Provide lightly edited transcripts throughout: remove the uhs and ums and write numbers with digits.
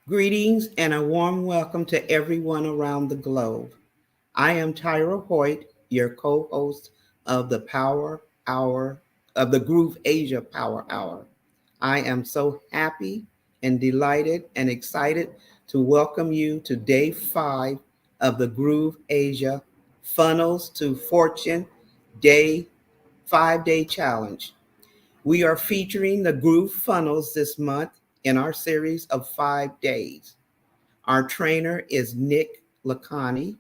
Greetings and a warm welcome to everyone around the globe. I am Tyra Hoyt, your co host of the Power Hour, of the Groove Asia Power Hour. I am so happy and delighted and excited to welcome you to day 5 of the Groove Asia Funnels to Fortune Day 5-Day Challenge. We are featuring the Groove Funnels this month in our series of 5 days. Our trainer is Nick Lacani,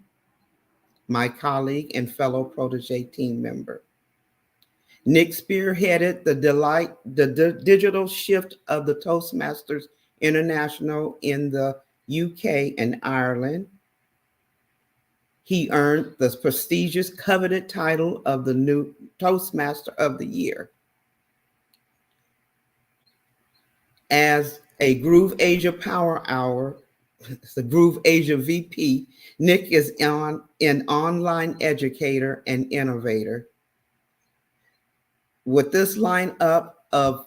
my colleague and fellow protege team member. Nick spearheaded the digital shift of the Toastmasters International in the UK and Ireland. He earned the prestigious coveted title of the new Toastmaster of the Year. As a Groove Asia Power Hour, the Groove Asia VP, Nick is an online educator and innovator. With this lineup of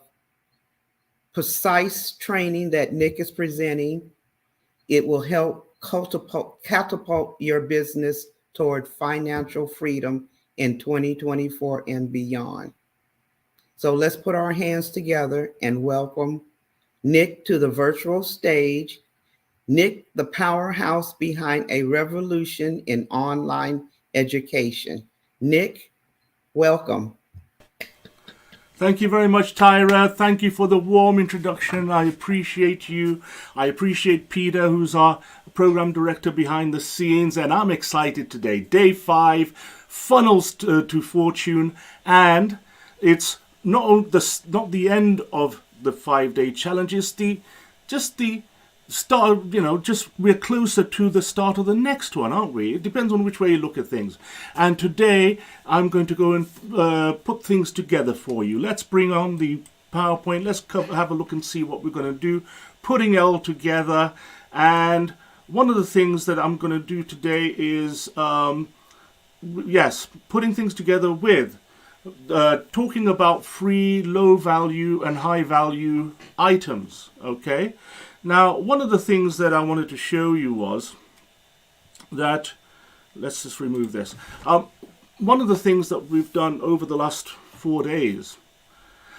precise training that Nick is presenting, it will help catapult your business toward financial freedom in 2024 and beyond. So let's put our hands together and welcome Nick to the virtual stage. Nick, the powerhouse behind a revolution in online education. Nick, welcome. Thank you very much, Tyra. Thank you for the warm introduction. I appreciate you. I appreciate Peter, who's our program director behind the scenes, and I'm excited today. Day 5, funnels to fortune, and it's not the end of the 5-day challenge. It's just the start, just we're closer to the start of the next one, aren't we? It depends on which way you look at things. And today I'm going to go and put things together for you. Let's bring on the PowerPoint. Let's have a look and see what we're going to do. Putting it all together. And one of the things that I'm going to do today is, putting things together with talking about free, low value and high value items. Okay. Now, one of the things that I wanted to show you was that, let's just remove this. One of the things that we've done over the last 4 days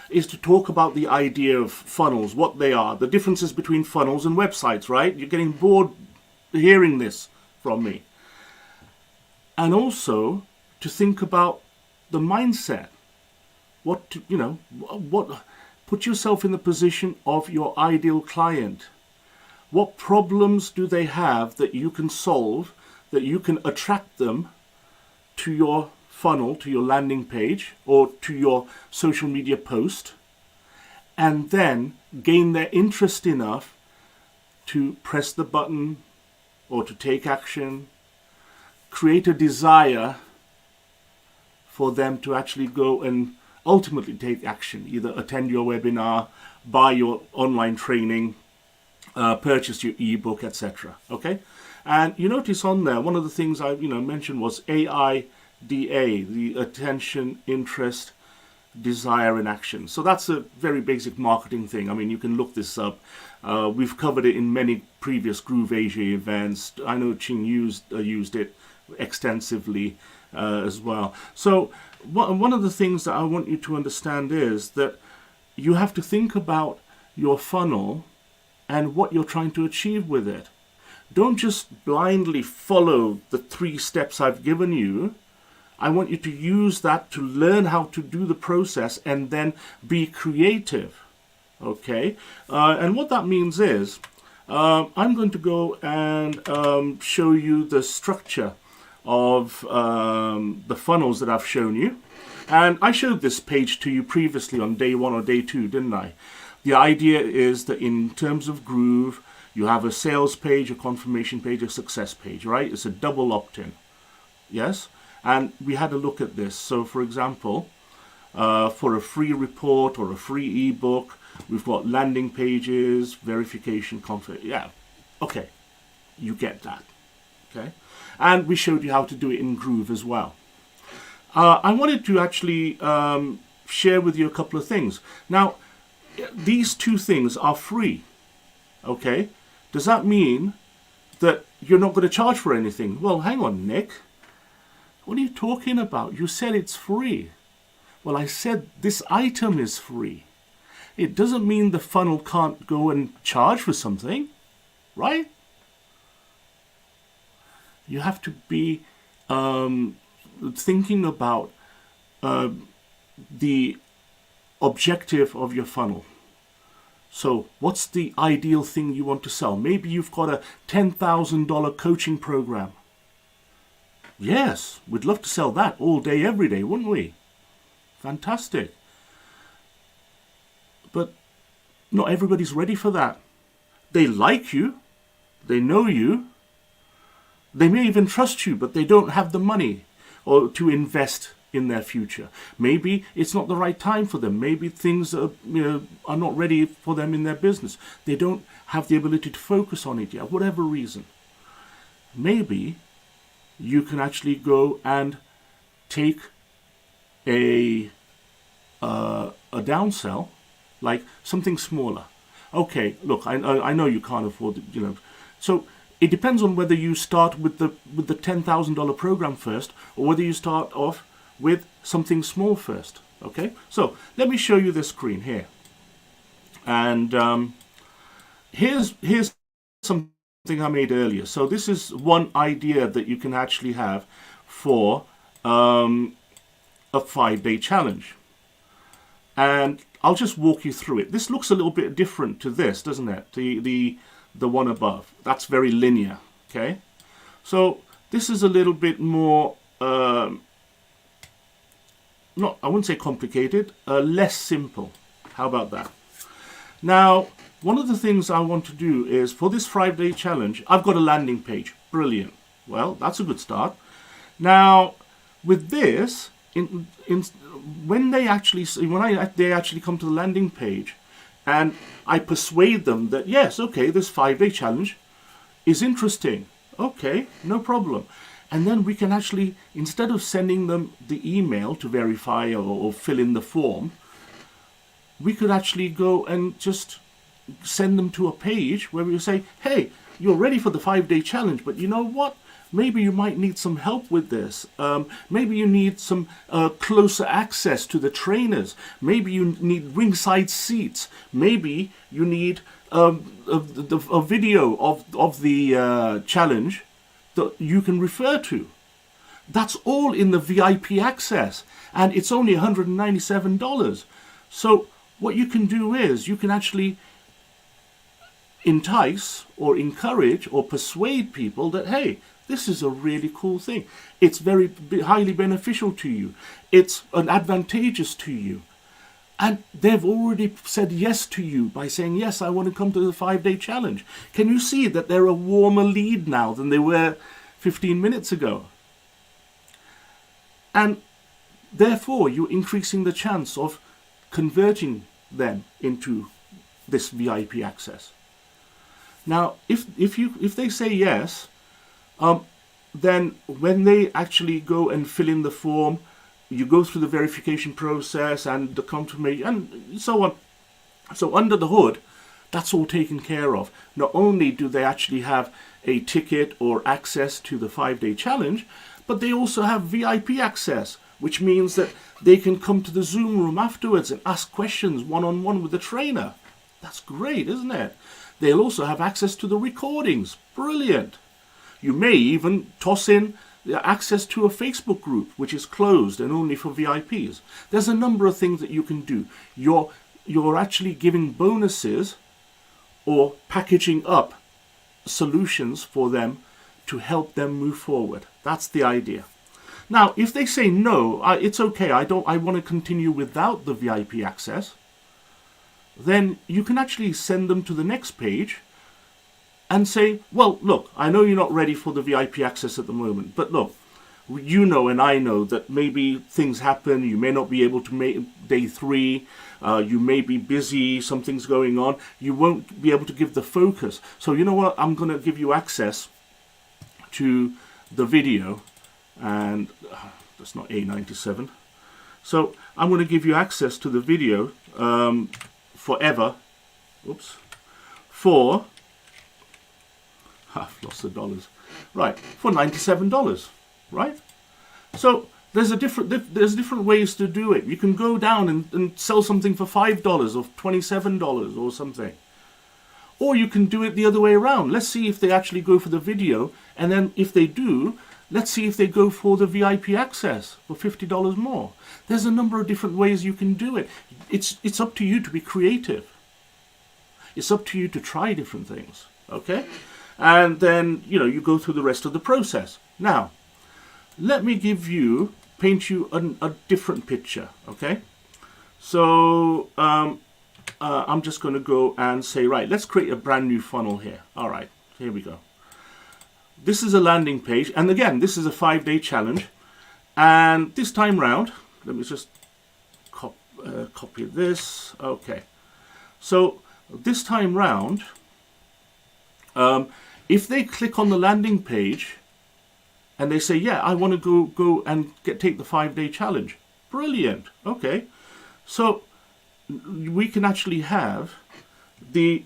is to talk about the idea of funnels, what they are, the differences between funnels and websites, right? You're getting bored hearing this from me. And also to think about the mindset. Put yourself in the position of your ideal client. What problems do they have that you can solve, that you can attract them to your funnel, to your landing page, or to your social media post, and then gain their interest enough to press the button or to take action, create a desire for them to actually go and ultimately take action, either attend your webinar, buy your online training, purchase your ebook, etc. Okay, and you notice on there one of the things I mentioned was AIDA, the attention, interest, desire, and action. So that's a very basic marketing thing. I mean, you can look this up. We've covered it in many previous Groove Asia events. I know Ching used it extensively as well. So one of the things that I want you to understand is that you have to think about your funnel and what you're trying to achieve with it. Don't just blindly follow the 3 steps I've given you. I want you to use that to learn how to do the process and then be creative. Okay? And what that means is, I'm going to go and show you the structure of the funnels that I've shown you. And I showed this page to you previously on day 1 or day 2, didn't I? The idea is that in terms of Groove, you have a sales page, a confirmation page, a success page, right? It's a double opt-in. Yes? And we had a look at this. So, for example, for a free report or a free ebook, we've got landing pages, verification, yeah, okay, you get that. Okay, and we showed you how to do it in Groove as well. I wanted to actually share with you a couple of things. Now, these 2 things are free. Okay, does that mean that you're not going to charge for anything? Well, hang on, Nick. What are you talking about? You said it's free. Well, I said this item is free. It doesn't mean the funnel can't go and charge for something, right? You have to be thinking about the objective of your funnel. So what's the ideal thing you want to sell? Maybe you've got a $10,000 coaching program. Yes, we'd love to sell that all day, every day, wouldn't we? Fantastic. But not everybody's ready for that. They like you, they know you, they may even trust you, but they don't have the money or to invest in their future. Maybe it's not the right time for them. Maybe things are not ready for them in their business. They don't have the ability to focus on it yet, whatever reason. Maybe you can actually go and take a downsell, like something smaller. Okay, look, I know you can't afford it, so it depends on whether you start with the $10,000 program first, or whether you start off with something small first. Okay, so let me show you this screen here, and here's something I made earlier. So this is one idea that you can actually have for a 5-day challenge, and I'll just walk you through it. This looks a little bit different to this, doesn't it? The one above. That's very linear. Okay, so this is a little bit more I wouldn't say complicated, less simple. How about that? Now, one of the things I want to do is, for this 5-day challenge, I've got a landing page. Brilliant. Well, that's a good start. Now, with this, when they actually come to the landing page, and I persuade them that, yes, okay, this 5-day challenge is interesting. Okay, no problem. And then we can actually, instead of sending them the email to verify or fill in the form, we could actually go and just send them to a page where we say, hey, you're ready for the 5-day challenge, but you know what? Maybe you might need some help with this. Maybe you need some closer access to the trainers. Maybe you need ringside seats. Maybe you need a video of the challenge that you can refer to. That's all in the VIP access, and it's only $197. So what you can do is you can actually entice or encourage or persuade people that, hey, this is a really cool thing. It's very highly beneficial to you. It's advantageous to you. And they've already said yes to you by saying, yes, I want to come to the 5-day challenge. Can you see that they're a warmer lead now than they were 15 minutes ago? And therefore, you're increasing the chance of converting them into this VIP access. Now, if they say yes, then when they actually go and fill in the form, you go through the verification process and the confirmation and so on. So under the hood, that's all taken care of. Not only do they actually have a ticket or access to the 5-day challenge, but they also have VIP access, which means that they can come to the Zoom room afterwards and ask questions one-on-one with the trainer. That's great, isn't it? They'll also have access to the recordings. Brilliant. You may even toss in access to a Facebook group, which is closed and only for VIPs. There's a number of things that you can do. You're actually giving bonuses or packaging up solutions for them to help them move forward. That's the idea. Now, if they say no, it's okay, I want to continue without the VIP access, then you can actually send them to the next page and say, well, look, I know you're not ready for the VIP access at the moment, but look, you know and I know that maybe things happen, you may not be able to make day 3, you may be busy, something's going on, you won't be able to give the focus. So you know what, I'm going to give you access to the video, and that's not A97. So I'm going to give you access to the video forever, for I've lost the dollars. Right, for $97, right? So there's different ways to do it. You can go down and sell something for $5 or $27 or something. Or you can do it the other way around. Let's see if they actually go for the video, and then if they do, let's see if they go for the VIP access for $50 more. There's a number of different ways you can do it. It's up to you to be creative. It's up to you to try different things, okay? And then, you go through the rest of the process. Now, let me paint you a different picture, okay? So, I'm just going to go and say, right, let's create a brand new funnel here. All right, here we go. This is a landing page. And again, this is a 5-day challenge. And this time round, let me just copy this. Okay. So this time round, if they click on the landing page and they say, yeah, I want to go and take the 5-day challenge. Brilliant. Okay. So we can actually have the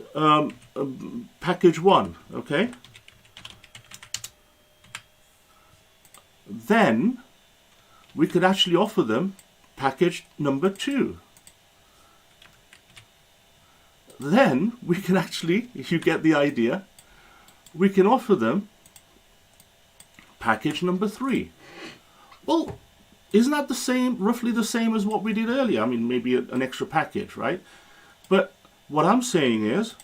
package 1, okay? Then we could actually offer them package number 2. Then we can actually, if you get the idea, we can offer them package number 3. Well, isn't that roughly the same as what we did earlier? I mean, maybe an extra package, right? But what I'm saying is,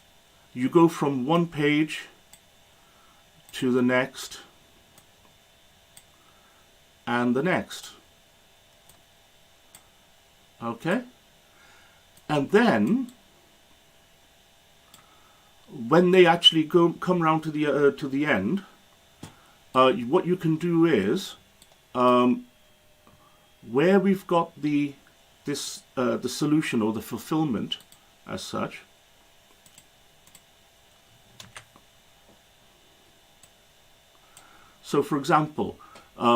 you go from one page to the next and the next. Okay? And then, when they actually come round to the end, what you can do is, where we've got the solution or the fulfillment as such, so for example,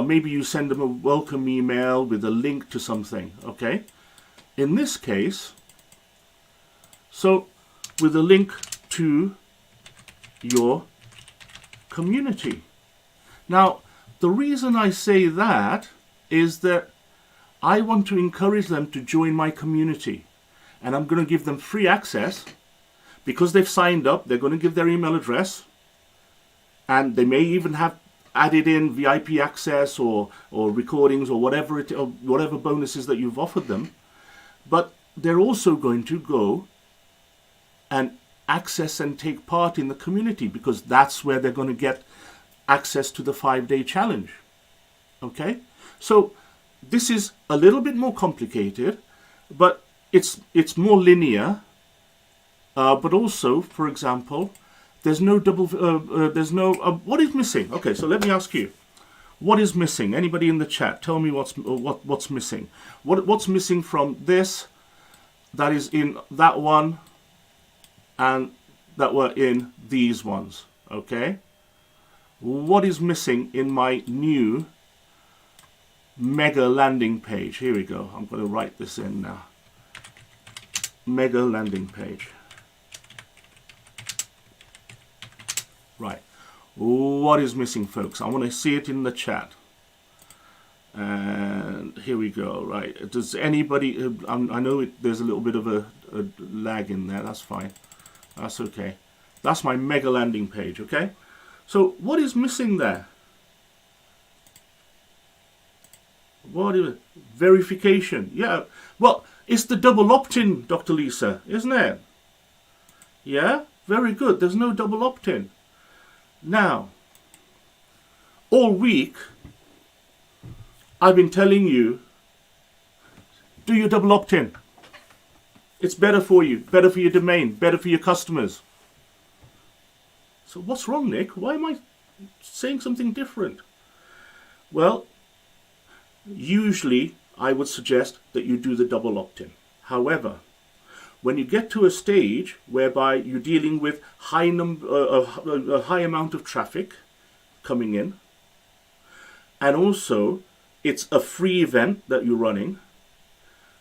maybe you send them a welcome email with a link to something, okay? In this case, so with a link to your community. Now, the reason I say that is that I want to encourage them to join my community, and I'm going to give them free access because they've signed up. They're going to give their email address, and they may even have added in VIP access or recordings or whatever bonuses that you've offered them. But they're also going to go and access and take part in the community because that's where they're going to get access to the 5-day challenge. Okay, so this is a little bit more complicated, but it's more linear. But also, for example, there's no what is missing? Okay, so let me ask you, what is missing? Anybody in the chat, tell me what's missing. What's missing from this that is in that one and that were in these ones? Okay, what is missing in my new mega landing page? Here we go. I'm going to write this in now. Mega landing page. Right. What is missing, folks? I want to see it in the chat. And here we go. Right. Does anybody... I know there's a little bit of a lag in there. That's fine. That's okay. That's my mega landing page, okay? So what is missing there? What is it? Verification. Yeah. Well, it's the double opt-in, Dr. Lisa, isn't it? Yeah? Very good. There's no double opt-in. Now, all week, I've been telling you, do your double opt-in. It's better for you, better for your domain, better for your customers. So what's wrong, Nick? Why am I saying something different? Well, usually I would suggest that you do the double opt-in. However, when you get to a stage whereby you're dealing with a high amount of traffic coming in, and also it's a free event that you're running,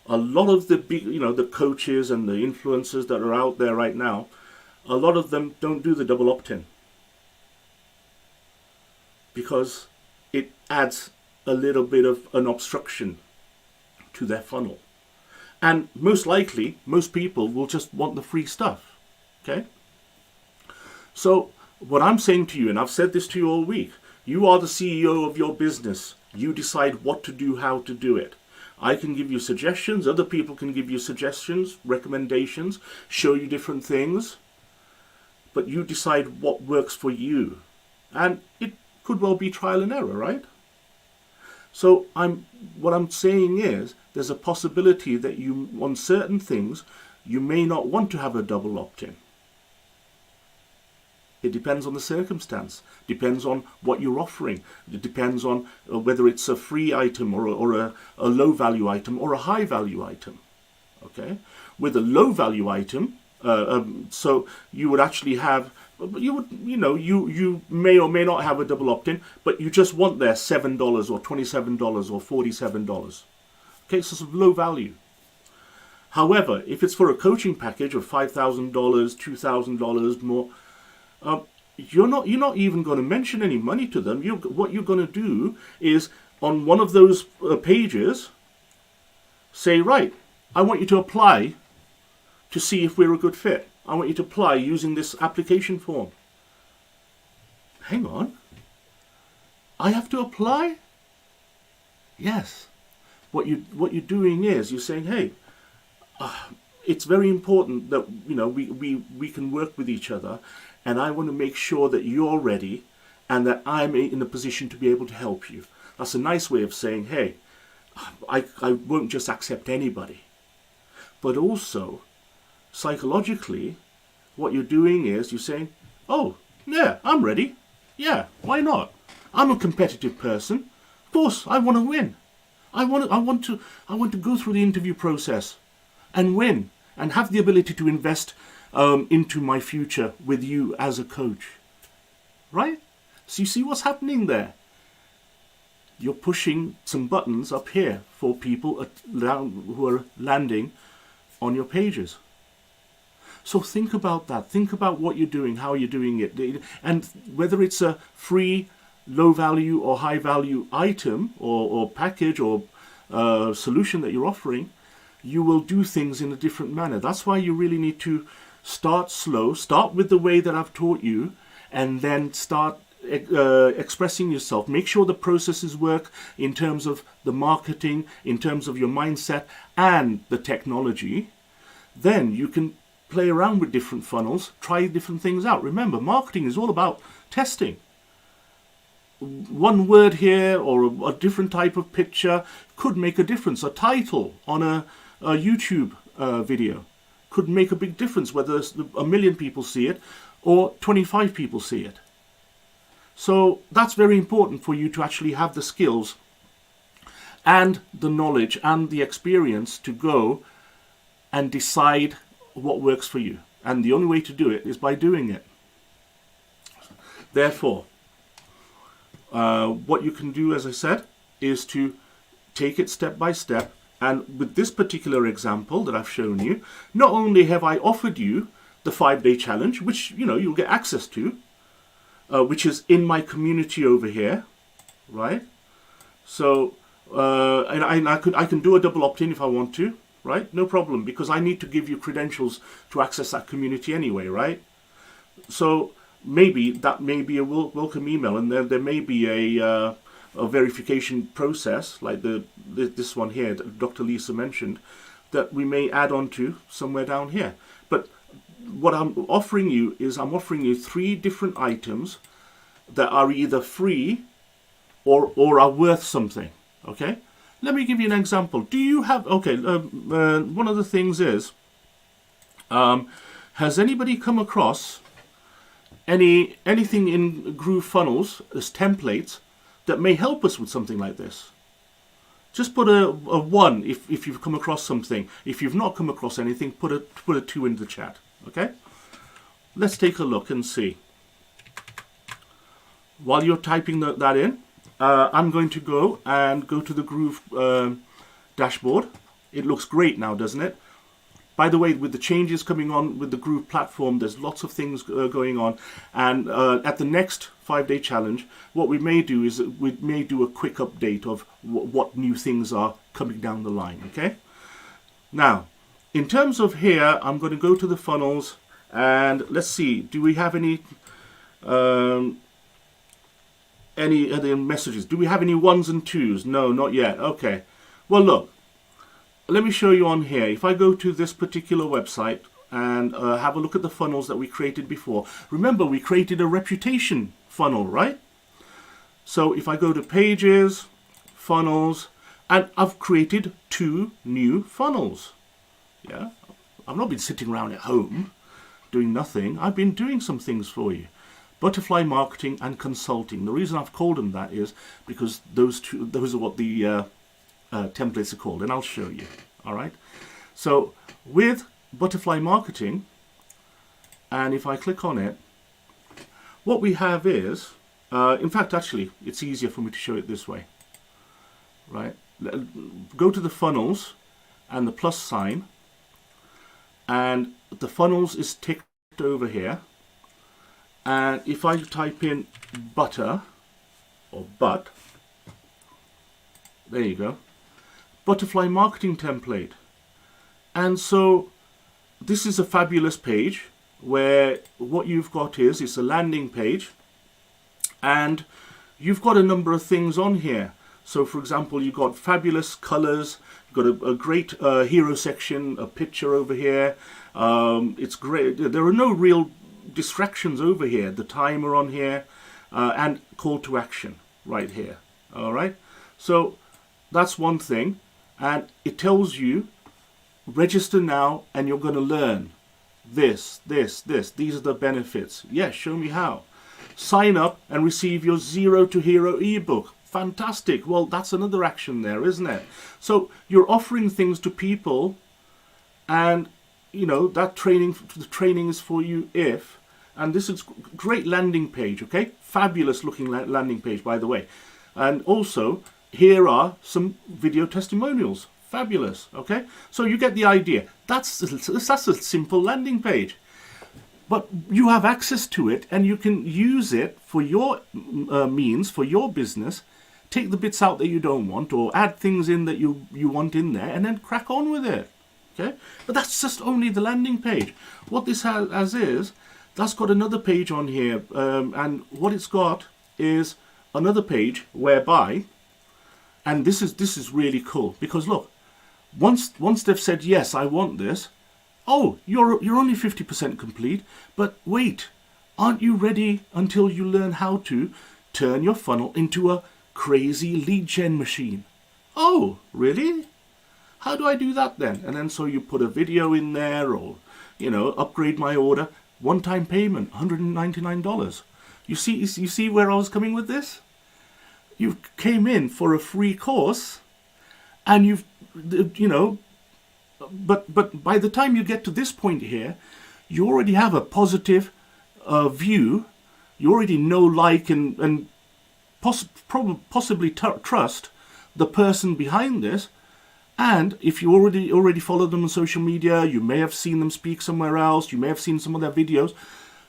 a lot of the big, the coaches and the influencers that are out there right now, a lot of them don't do the double opt-in. because it adds a little bit of an obstruction to their funnel. And most likely, most people will just want the free stuff. Okay? So what I'm saying to you, and I've said this to you all week, you are the CEO of your business. You decide what to do, how to do it. I can give you suggestions. Other people can give you suggestions, recommendations, show you different things. But you decide what works for you. And it could well be trial and error, right? So what I'm saying is there's a possibility that you, on certain things, you may not want to have a double opt-in. It depends on the circumstance, depends on what you're offering. It depends on whether it's a free item or a low value item or a high value item. Okay? With a low value item, so you would actually have, you may or may not have a double opt-in, but you just want their $7 or $27 or $47. Okay, so it's low value. However, if it's for a coaching package of $5,000, $2,000 more, you're not even going to mention any money to them. What you're going to do is on one of those pages, say, right, I want you to apply to see if we're a good fit. I want you to apply using this application form. Hang on. I have to apply? Yes. What you're doing is you're saying, hey, it's very important that we can work with each other, and I want to make sure that you're ready and that I'm in a position to be able to help you. That's a nice way of saying, hey, I won't just accept anybody. But also, psychologically, what you're doing is you're saying, oh, yeah, I'm ready. Yeah, why not? I'm a competitive person. Of course, I want to win. I want to go through the interview process and win and have the ability to invest into my future with you as a coach. Right? So you see what's happening there? You're pushing some buttons up here for people who are landing on your pages. So think about that. Think about what you're doing, how you're doing it, and whether it's a free, low value or high value item or package or solution that you're offering, you will do things in a different manner. That's why you really need to start slow, start with the way that I've taught you, and then start expressing yourself. Make sure the processes work in terms of the marketing, in terms of your mindset and the technology. Then you can play around with different funnels, try different things out. Remember, marketing is all about testing. One word here or a different type of picture could make a difference. A title on a YouTube video could make a big difference, whether 1 million people see it or 25 people see it. So that's very important for you to actually have the skills and the knowledge and the experience to go and decide what works for you. And the only way to do it is by doing it. Therefore, what you can do, as I said, is to take it step by step. And with this particular example that I've shown you, not only have I offered you the 5-day challenge, which you'll get access to, which is in my community over here, right? So, and I can do a double opt-in if I want to, right? No problem, because I need to give you credentials to access that community anyway, right? So maybe that may be a welcome email, and there may be a verification process like this one here that Dr. Lisa mentioned that we may add on to somewhere down here. But what I'm offering you is I'm offering you 3 different items that are either free or are worth something. Okay, let me give you an example. Do you have one of the things is has anybody come across anything in GrooveFunnels as templates that may help us with something like this? Just put a 1 if you've come across something. If you've not come across anything, put a 2 in the chat. Okay? Let's take a look and see. While you're typing that in, I'm going to go to the Groove dashboard. It looks great now, doesn't it? by the way, with the changes coming on with the Groove platform, there's lots of things going on. And at the next 5-day challenge, what we may do is we may do a quick update of what new things are coming down the line, okay? Now, in terms of here, I'm going to go to the funnels and let's see, do we have any other messages? Do we have any 1s and 2s? No, not yet. Okay. Well, look, let me show you on here. If I go to this particular website and have a look at the funnels that we created before. Remember, we created a reputation funnel, right? So if I go to pages, funnels, and I've created 2 new funnels. Yeah, I've not been sitting around at home doing nothing. I've been doing some things for you. Butterfly marketing and consulting. The reason I've called them that is because those are what the templates are called, and I'll show you. All right. So with butterfly marketing, and if I click on it, what we have is, in fact, actually, it's easier for me to show it this way. Right. Go to the funnels and the plus sign, and the funnels is ticked over here. And if I type in butter or but, there you go, butterfly marketing template. And so this is a fabulous page where what you've got is it's a landing page and you've got a number of things on here. So for example, you've got fabulous colors, you've got a great hero section, a picture over here. It's great. There are no real distractions over here. The timer on here and call to action right here. All right. So that's one thing. And it tells you register now and you're going to learn this. These are the benefits. Yes, show me how. Sign up and receive your Zero to Hero ebook. Fantastic. Well, that's another action there, isn't it? So you're offering things to people and, you know, that the training is for you if, and this is great landing page, okay? Fabulous looking landing page, by the way. And also, here are some video testimonials. Fabulous, okay? So you get the idea. That's a simple landing page. But you have access to it and you can use it for your means, for your business. Take the bits out that you don't want or add things in that you want in there and then crack on with it, okay? But that's just only the landing page. What this has is, that's got another page on here and what it's got is another page whereby, and this is really cool because look, once they've said, yes, I want this, oh, you're only 50% complete, but wait, aren't you ready until you learn how to turn your funnel into a crazy lead gen machine? Oh, really? How do I do that then? And then so you put a video in there or, you know, upgrade my order, one-time payment, $199. You see where I was coming with this? You came in for a free course and you've, you know, but by the time you get to this point here, you already have a positive view. You already know, like, and possibly trust the person behind this. And if you already follow them on social media, you may have seen them speak somewhere else, you may have seen some of their videos,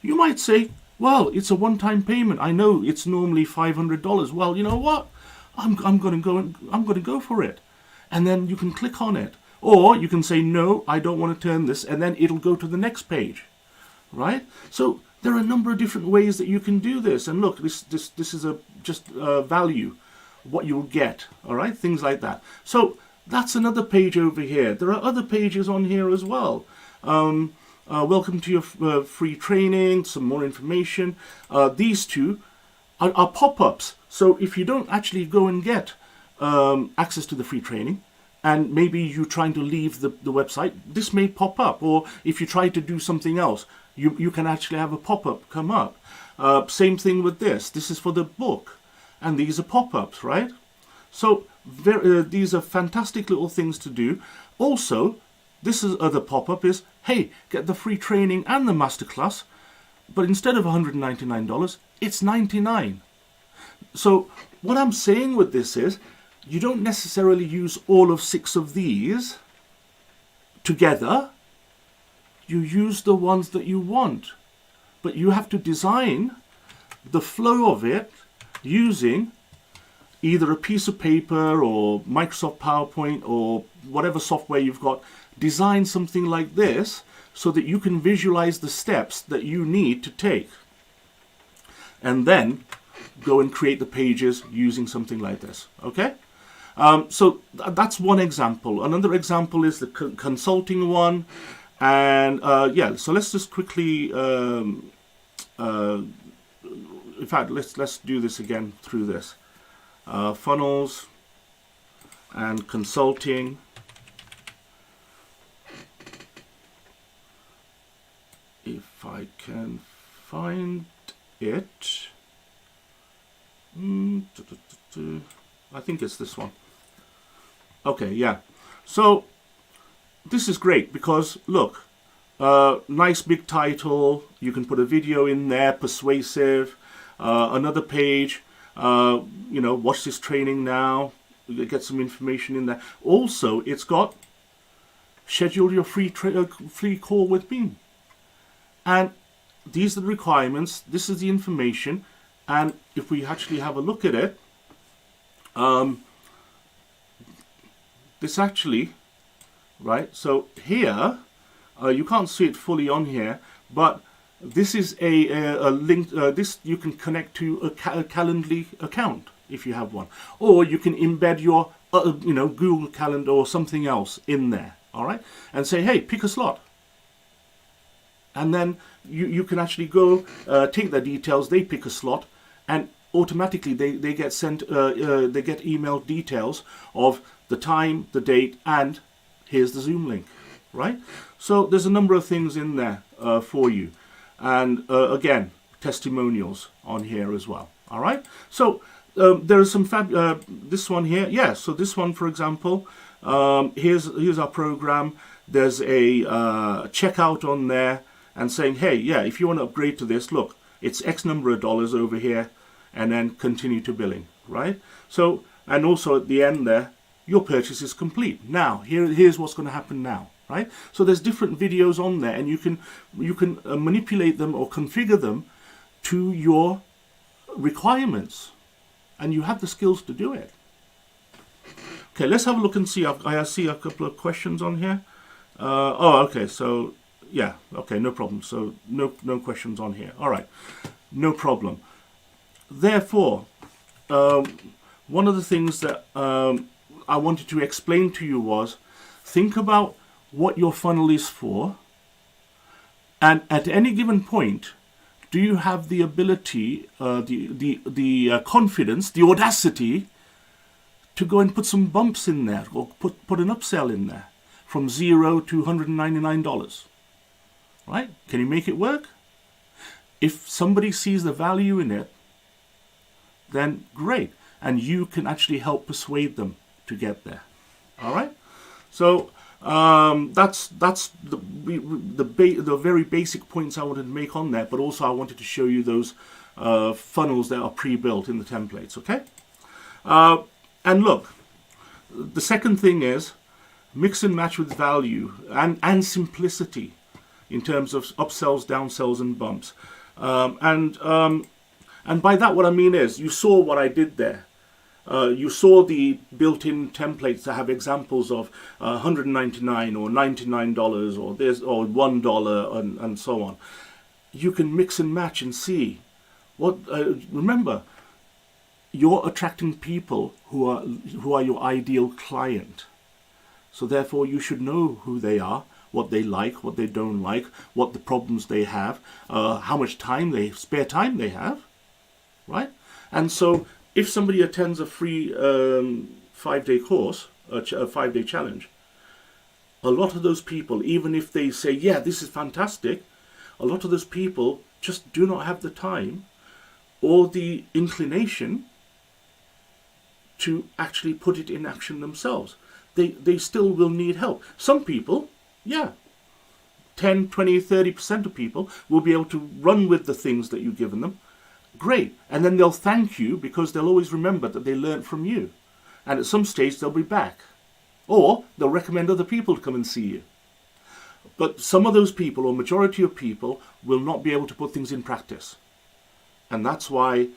you might say, well, it's a one-time payment. I know it's normally $500. Well, you know what? I'm going to go for it. And then you can click on it. Or you can say, no, I don't want to turn this, and then it'll go to the next page, right? So there are a number of different ways that you can do this. And look, this is just value, what you'll get, all right? Things like that. So that's another page over here. There are other pages on here as well. Welcome to your free training, some more information. These two are pop-ups. So if you don't actually go and get access to the free training, and maybe you're trying to leave the website, this may pop up. Or if you try to do something else, you can actually have a pop-up come up. Same thing with this. This is for the book. And these are pop-ups, right? So these are fantastic little things to do. Also, this other pop-up is, hey, get the free training and the masterclass, but instead of $199, it's $99. So what I'm saying with this is, you don't necessarily use all of 6 of these together. you use the ones that you want. But you have to design the flow of it using either a piece of paper or Microsoft PowerPoint or whatever software you've got. Design something like this so that you can visualize the steps that you need to take. And then go and create the pages using something like this. Okay? So that's one example. Another example is the consulting one. And yeah, so let's just quickly, in fact, let's do this again through this. Funnels and consulting. If I can find it. I think it's this one. Okay, yeah. So this is great because look, nice big title. You can put a video in there, persuasive. Another page. You know, watch this training now. Get some information in there. Also, it's got schedule your free call with me. And these are the requirements. This is the information. And if we actually have a look at it, this actually, right? So here, you can't see it fully on here, but this is a link. This you can connect to a Calendly account if you have one, or you can embed your, you know, Google Calendar or something else in there. All right, and say, hey, pick a slot. And then you can actually go take their details, they pick a slot, and automatically they get sent, they get email details of the time, the date, and here's the Zoom link, right? So there's a number of things in there for you. And again, testimonials on here as well, all right? So there are some this one here, yeah, so this one, for example, here's our program. There's a checkout on there, and saying, hey, yeah, if you want to upgrade to this, look, it's X number of dollars over here, and then continue to billing, right? So, and also at the end there, your purchase is complete. Now, here's what's going to happen now, right? So there's different videos on there, and you can manipulate them or configure them to your requirements, and you have the skills to do it. Okay, let's have a look and see. I see a couple of questions on here. Oh, okay, so yeah, okay, no problem. So no questions on here. All right, no problem. Therefore, one of the things that I wanted to explain to you was, think about what your funnel is for, and at any given point, do you have the ability, the confidence, the audacity to go and put some bumps in there, or put an upsell in there from $0 to $199? Right? Can you make it work? If somebody sees the value in it, then great, and you can actually help persuade them to get there. All right. So that's the very basic points I wanted to make on that, but also I wanted to show you those funnels that are pre-built in the templates. Okay. And look, the second thing is mix and match with value and simplicity in terms of upsells, downsells, and bumps. And by that, what I mean is, you saw what I did there. You saw the built-in templates that have examples of $199 or $99 or this or $1 and so on. You can mix and match and see what. Remember, you're attracting people who are your ideal client. So therefore, you should know who they are, what they like, what they don't like, what the problems they have, how much spare time they have, right? And so if somebody attends a free 5-day course, a 5-day challenge, a lot of those people, even if they say, yeah, this is fantastic, a lot of those people just do not have the time or the inclination to actually put it in action themselves. They still will need help. Some people, yeah, 10, 20, 30% of people will be able to run with the things that you've given them. Great. And then they'll thank you because they'll always remember that they learned from you. And at some stage they'll be back. Or they'll recommend other people to come and see you. But some of those people, or majority of people, will not be able to put things in practice. And that's why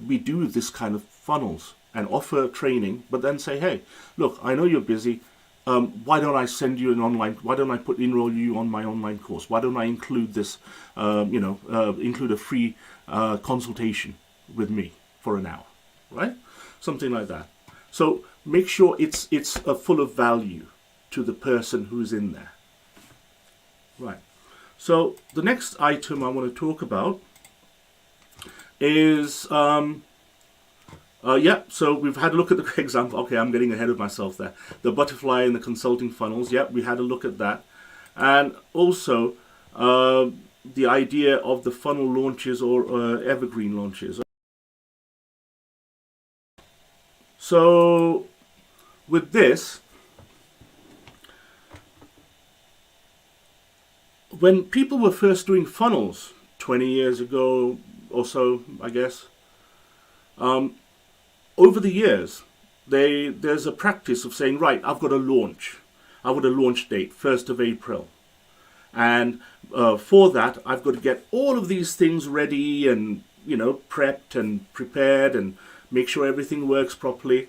we do this kind of funnels and offer training, but then say, hey, look, I know you're busy. Why don't I send you an online, why don't I enroll you on my online course? Why don't I include this, include a free consultation with me for an hour, right? Something like that. So make sure it's full of value to the person who's in there. Right. So the next item I want to talk about is, so we've had a look at the example. Okay, I'm getting ahead of myself there. The butterfly and the consulting funnels. Yep, we had a look at that. And also the idea of the funnel launches or evergreen launches. So with this, when people were first doing funnels 20 years ago or so, I guess, over the years, there's a practice of saying, right, I've got a launch. I've got a launch date, 1st of April. And for that, I've got to get all of these things ready and, prepped and prepared and make sure everything works properly.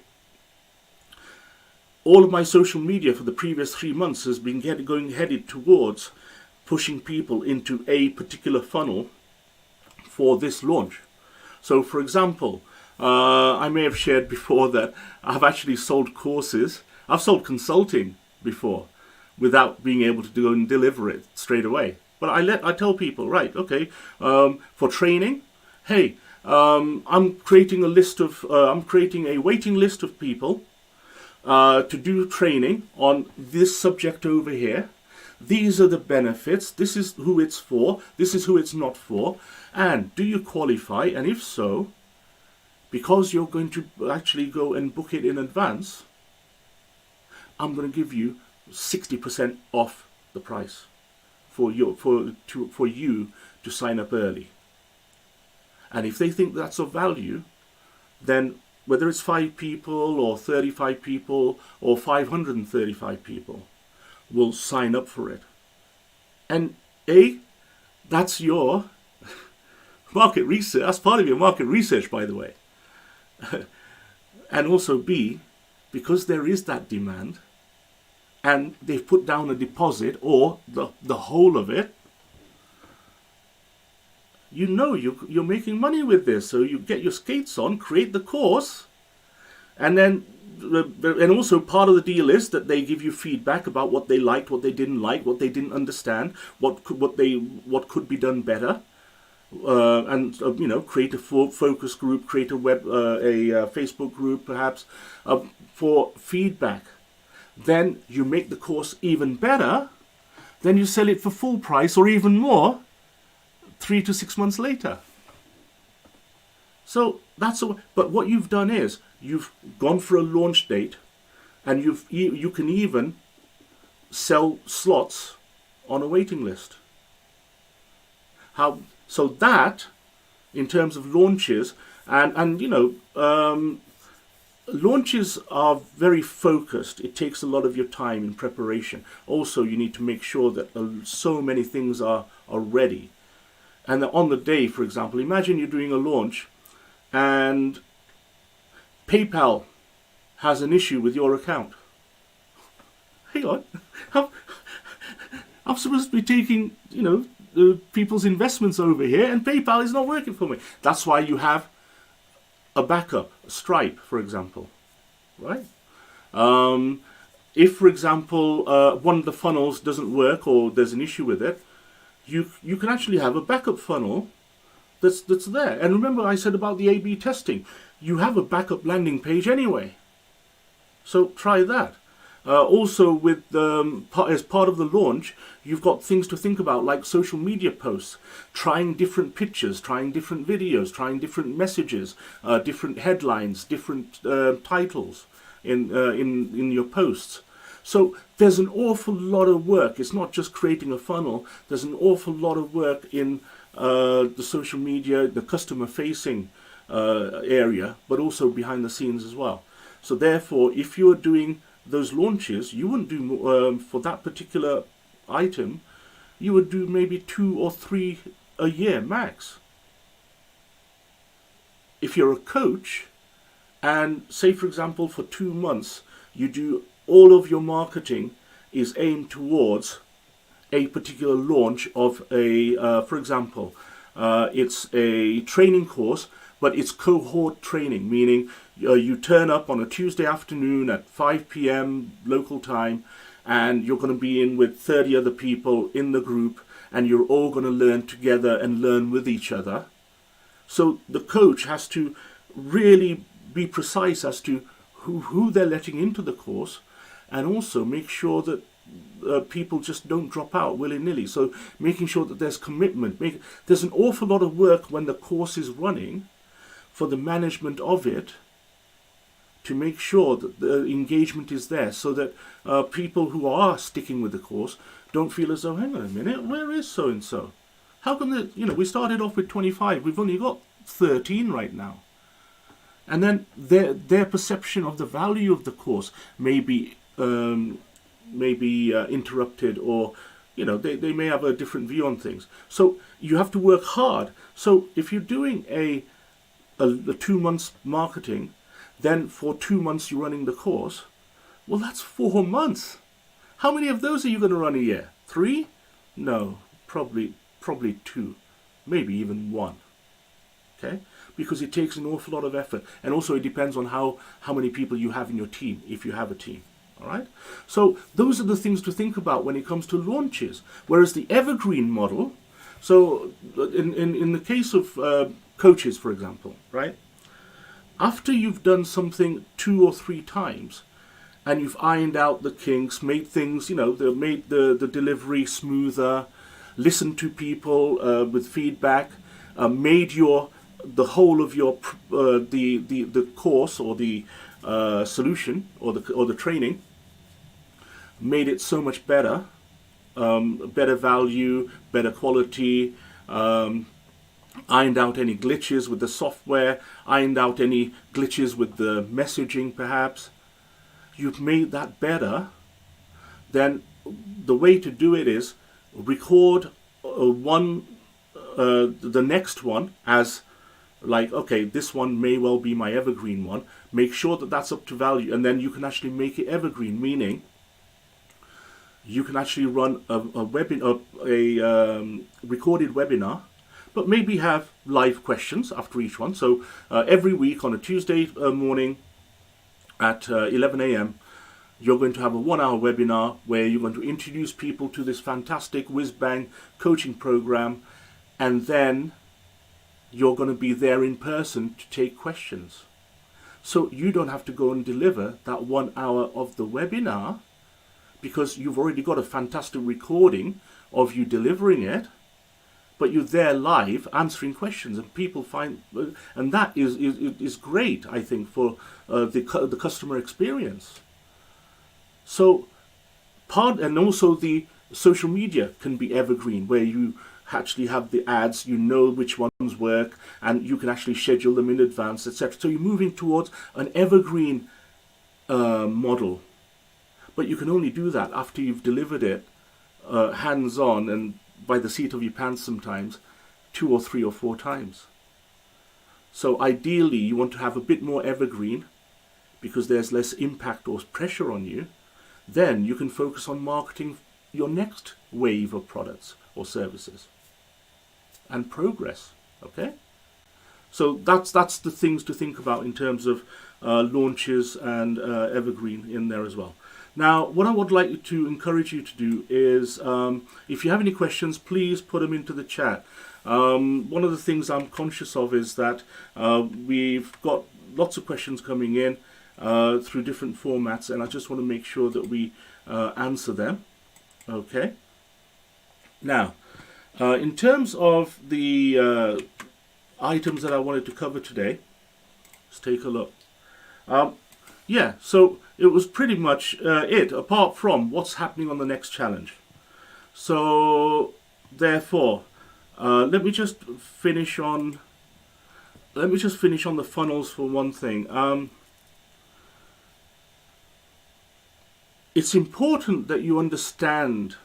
All of my social media for the previous 3 months has been headed towards pushing people into a particular funnel for this launch. So, for example, I may have shared before that I've actually sold courses. I've sold consulting before without being able to go and deliver it straight away. But I tell people, right, okay, for training, hey, I'm creating a waiting list of people to do training on this subject over here. These are the benefits. This is who it's for. This is who it's not for. And do you qualify? And if so, because you're going to actually go and book it in advance, I'm going to give you 60% off the price for you to sign up early. And if they think that's of value, then whether it's 5 people or 35 people or 535 people will sign up for it. And that's your market research. That's part of your market research, by the way. And also B, because there is that demand and they've put down a deposit or the whole of it, you're making money with this. So you get your skates on, create the course, and then and also part of the deal is that they give you feedback about what they liked, what they didn't like, what they didn't understand, what could be done better, and create a focus group, create a Facebook group perhaps for feedback. Then you make the course even better. Then you sell it for full price or even more 3 to 6 months later. So but what you've done is you've gone for a launch date, and you can even sell slots on a waiting list. So that, in terms of launches, and launches are very focused. It takes a lot of your time in preparation. Also, you need to make sure that so many things are ready. And on the day, for example, imagine you're doing a launch and PayPal has an issue with your account. Hang on, I'm supposed to be taking, people's investments over here, and PayPal is not working for me. That's why you have a backup, Stripe, for example, right? If, for example, one of the funnels doesn't work or there's an issue with it, you can actually have a backup funnel that's there. And remember I said about the A/B testing. You have a backup landing page anyway. So try that. Also, with as part of the launch, you've got things to think about, like social media posts, trying different pictures, trying different videos, trying different messages, different headlines, different titles in your posts. So there's an awful lot of work. It's not just creating a funnel. There's an awful lot of work in the social media, the customer-facing area, but also behind the scenes as well. So therefore, if you're doing those launches, you wouldn't do for that particular item, you would do maybe 2 or 3 a year max. If you're a coach, and say for example for 2 months you do all of your marketing is aimed towards a particular launch of a, for example, it's a training course, but it's cohort training, meaning you turn up on a Tuesday afternoon at 5 p.m. local time, and you're going to be in with 30 other people in the group, and you're all going to learn together and learn with each other. So the coach has to really be precise as to who they're letting into the course, and also make sure that people just don't drop out willy-nilly. So making sure that there's commitment. There's an awful lot of work when the course is running for the management of it to make sure that the engagement is there, so that people who are sticking with the course don't feel as though, hang on a minute, where is so-and-so? How come that, we started off with 25, we've only got 13 right now. And then their perception of the value of the course may be interrupted, or they may have a different view on things. So you have to work hard. So if you're doing a 2 months marketing, then for 2 months you're running the course, well, that's 4 months. How many of those are you going to run a year? 3? No, probably 2, maybe even 1. Okay, because it takes an awful lot of effort, and also it depends on how many people you have in your team, if you have a team. All right, so those are the things to think about when it comes to launches. Whereas the evergreen model, so in the case of coaches, for example, right, after you've done something 2 or 3 times, and you've ironed out the kinks, made things, made the delivery smoother, listened to people with feedback, made the whole of your the course or the solution or the training, made it so much better, better value, better quality, ironed out any glitches with the software, ironed out any glitches with the messaging perhaps. You've made that better. Then the way to do it is record the next one as like, okay, this one may well be my evergreen one. Make sure that that's up to value, and then you can actually make it evergreen, meaning you can actually run a recorded webinar, but maybe have live questions after each one. So every week on a Tuesday morning at 11 a.m., you're going to have a 1-hour webinar where you're going to introduce people to this fantastic whiz-bang coaching program, and then you're going to be there in person to take questions. So you don't have to go and deliver that 1 hour of the webinar, because you've already got a fantastic recording of you delivering it, but you're there live answering questions, and people find, and that is great, I think, for the customer experience. So and also the social media can be evergreen, where you actually have the ads, you know which ones work, and you can actually schedule them in advance, etc. So you're moving towards an evergreen model, but you can only do that after you've delivered it hands-on and by the seat of your pants sometimes 2 or 3 or 4 times. So ideally you want to have a bit more evergreen, because there's less impact or pressure on you. Then you can focus on marketing your next wave of products or services and progress. Okay, so that's the things to think about in terms of launches and evergreen in there as well. Now, what I would like to encourage you to do is, if you have any questions, please put them into the chat. One of the things I'm conscious of is that we've got lots of questions coming in through different formats, and I just want to make sure that we answer them. Okay. Now, in terms of the items that I wanted to cover today, let's take a look. Yeah, so it was pretty much it, apart from what's happening on the next challenge. So, therefore, let me just finish on the funnels for one thing. It's important that you understand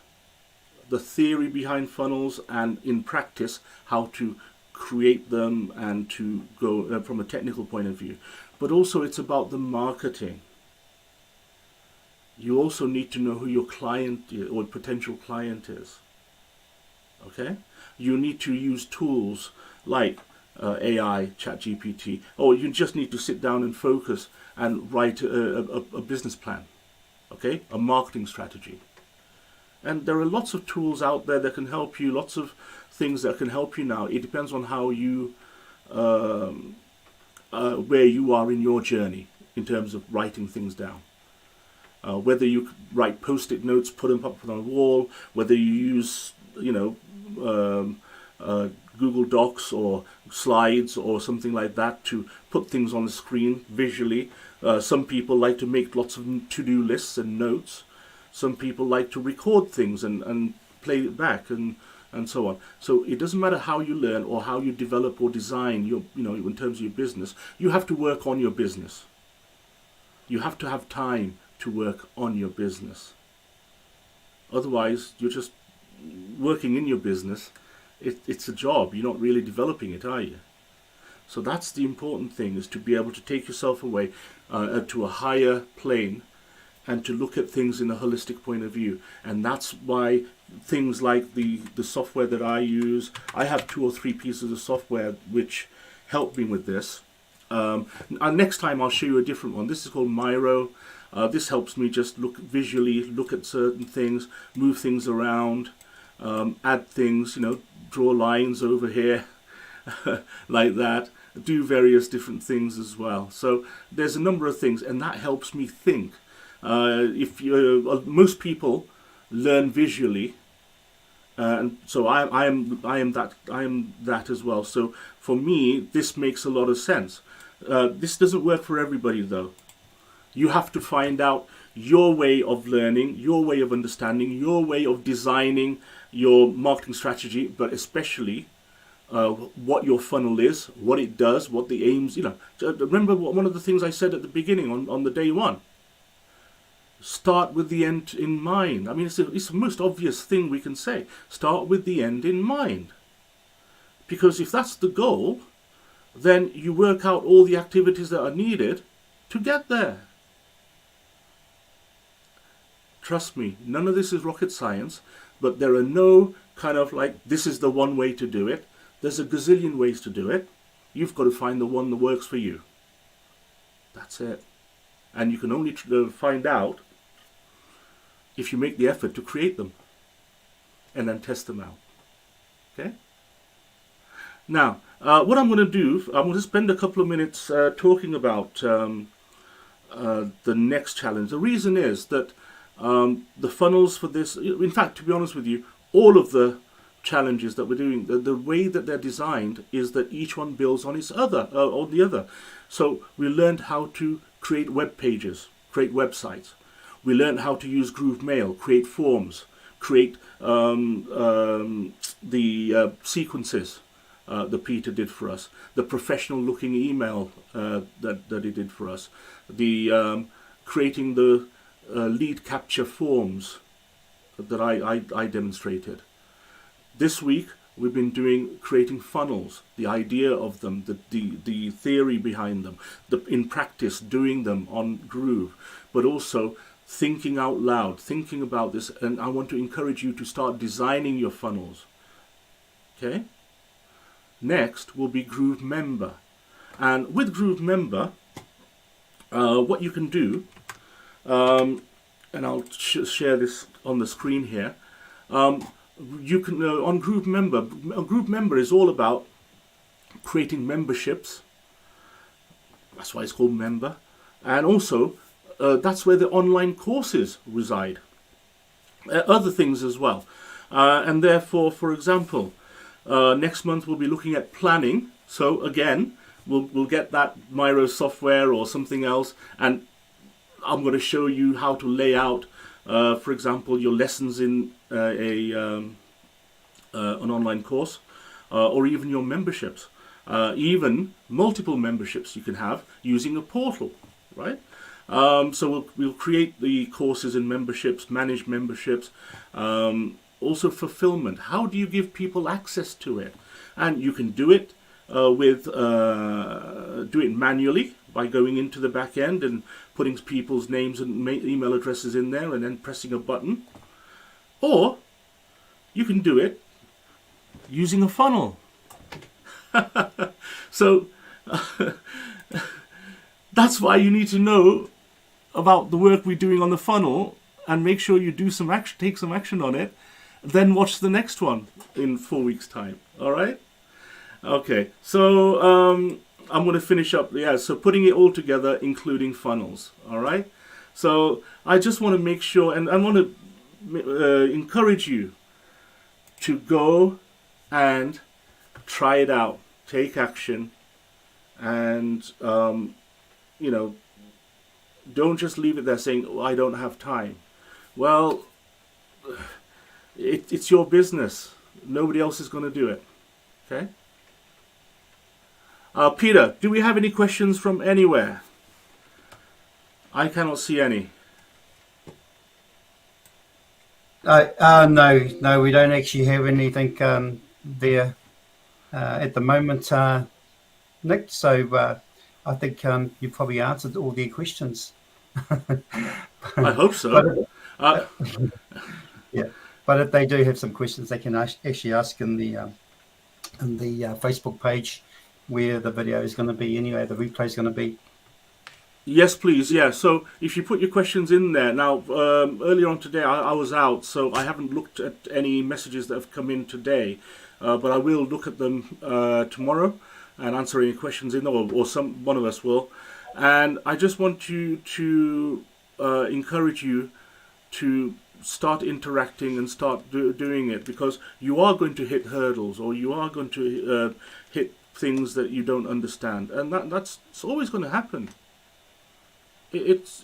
the theory behind funnels and in practice how to create them and to go from a technical point of view. But also it's about the marketing. You also need to know who your client or potential client is. Okay? You need to use tools like AI, ChatGPT, or you just need to sit down and focus and write a business plan, okay? A marketing strategy. And there are lots of tools out there that can help you, lots of things that can help you now. It depends on how you, where you are in your journey in terms of writing things down. Whether you write post-it notes, put them up on a wall, whether you use, Google Docs or slides or something like that to put things on the screen visually. Some people like to make lots of to-do lists and notes. Some people like to record things and play it back and so on. So it doesn't matter how you learn or how you develop or design your, in terms of your business, you have to work on your business. You have to have time to work on your business. Otherwise, you're just working in your business. It's a job. You're not really developing it, are you? So that's the important thing, is to be able to take yourself away to a higher plane and to look at things in a holistic point of view. And that's why things like the software that I use, I have 2 or 3 pieces of software which help me with this. Next time I'll show you a different one. This is called Miro. This helps me just visually look at certain things, move things around, add things, draw lines over here like that, do various different things as well. So there's a number of things, and that helps me think. Most people learn visually, and so I am that as well. So for me, this makes a lot of sense. This doesn't work for everybody, though. You have to find out your way of learning, your way of understanding, your way of designing your marketing strategy, but especially what your funnel is, what it does, what the aims, Remember one of the things I said at the beginning on the day one. Start with the end in mind. I mean, it's the most obvious thing we can say. Start with the end in mind. Because if that's the goal, then you work out all the activities that are needed to get there. Trust me, none of this is rocket science, but there are no kind of like, this is the one way to do it. There's a gazillion ways to do it. You've got to find the one that works for you. That's it. And you can only find out if you make the effort to create them and then test them out. Okay? Now, what I'm going to do, I'm going to spend a couple of minutes talking about the next challenge. The reason is that the funnels for this, in fact, to be honest with you, all of the challenges that we're doing, the way that they're designed is that each one builds on on the other. So we learned how to create web pages, create websites. We learned how to use GrooveMail, create forms, create the sequences that Peter did for us, the professional looking email that he did for us, the creating the lead capture forms that I demonstrated. This week we've been creating funnels, the idea of them, the theory behind them, in practice doing them on Groove, but also thinking out loud, thinking about this, and I want to encourage you to start designing your funnels. Okay? Next will be Groove Member. And with Groove Member, what you can do, and I'll share this on the screen here, you can on Groove Member is all about creating memberships. That's why it's called Member. And also, that's where the online courses reside. Other things as well. And therefore, for example, next month we'll be looking at planning. So again, we'll get that Miro software or something else, and I'm going to show you how to lay out, for example, your lessons in an online course, or even your memberships, even multiple memberships you can have using a portal, right? So we'll create the courses and memberships, manage memberships, also fulfillment. How do you give people access to it? And you can do it do it manually by going into the back end and putting people's names and email addresses in there and then pressing a button. Or you can do it using a funnel. So that's why you need to know about the work we're doing on the funnel and make sure you do some action, take some action on it, then watch the next one in 4 weeks' time. All right? Okay, so I'm going to finish up. Yeah, so putting it all together, including funnels. All right? So I just want to make sure, and I want to encourage you to go and try it out, take action, and don't just leave it there saying, oh, I don't have time. Well, it's your business. Nobody else is going to do it. Okay? Peter, do we have any questions from anywhere? I cannot see any. No, we don't actually have anything there at the moment, Nick. So I think you probably answered all their questions. I hope so. Yeah, but if they do have some questions, they can actually ask in the Facebook page where the video is going to be anyway, the replay is going to be. Yes, please. Yeah. So if you put your questions in there now, earlier on today I was out, so I haven't looked at any messages that have come in today, but I will look at them tomorrow and answer any questions in, or one of us will. And I just want you to encourage you to start interacting and start doing it, because you are going to hit hurdles, or you are going to hit things that you don't understand, and that's always going to happen. It's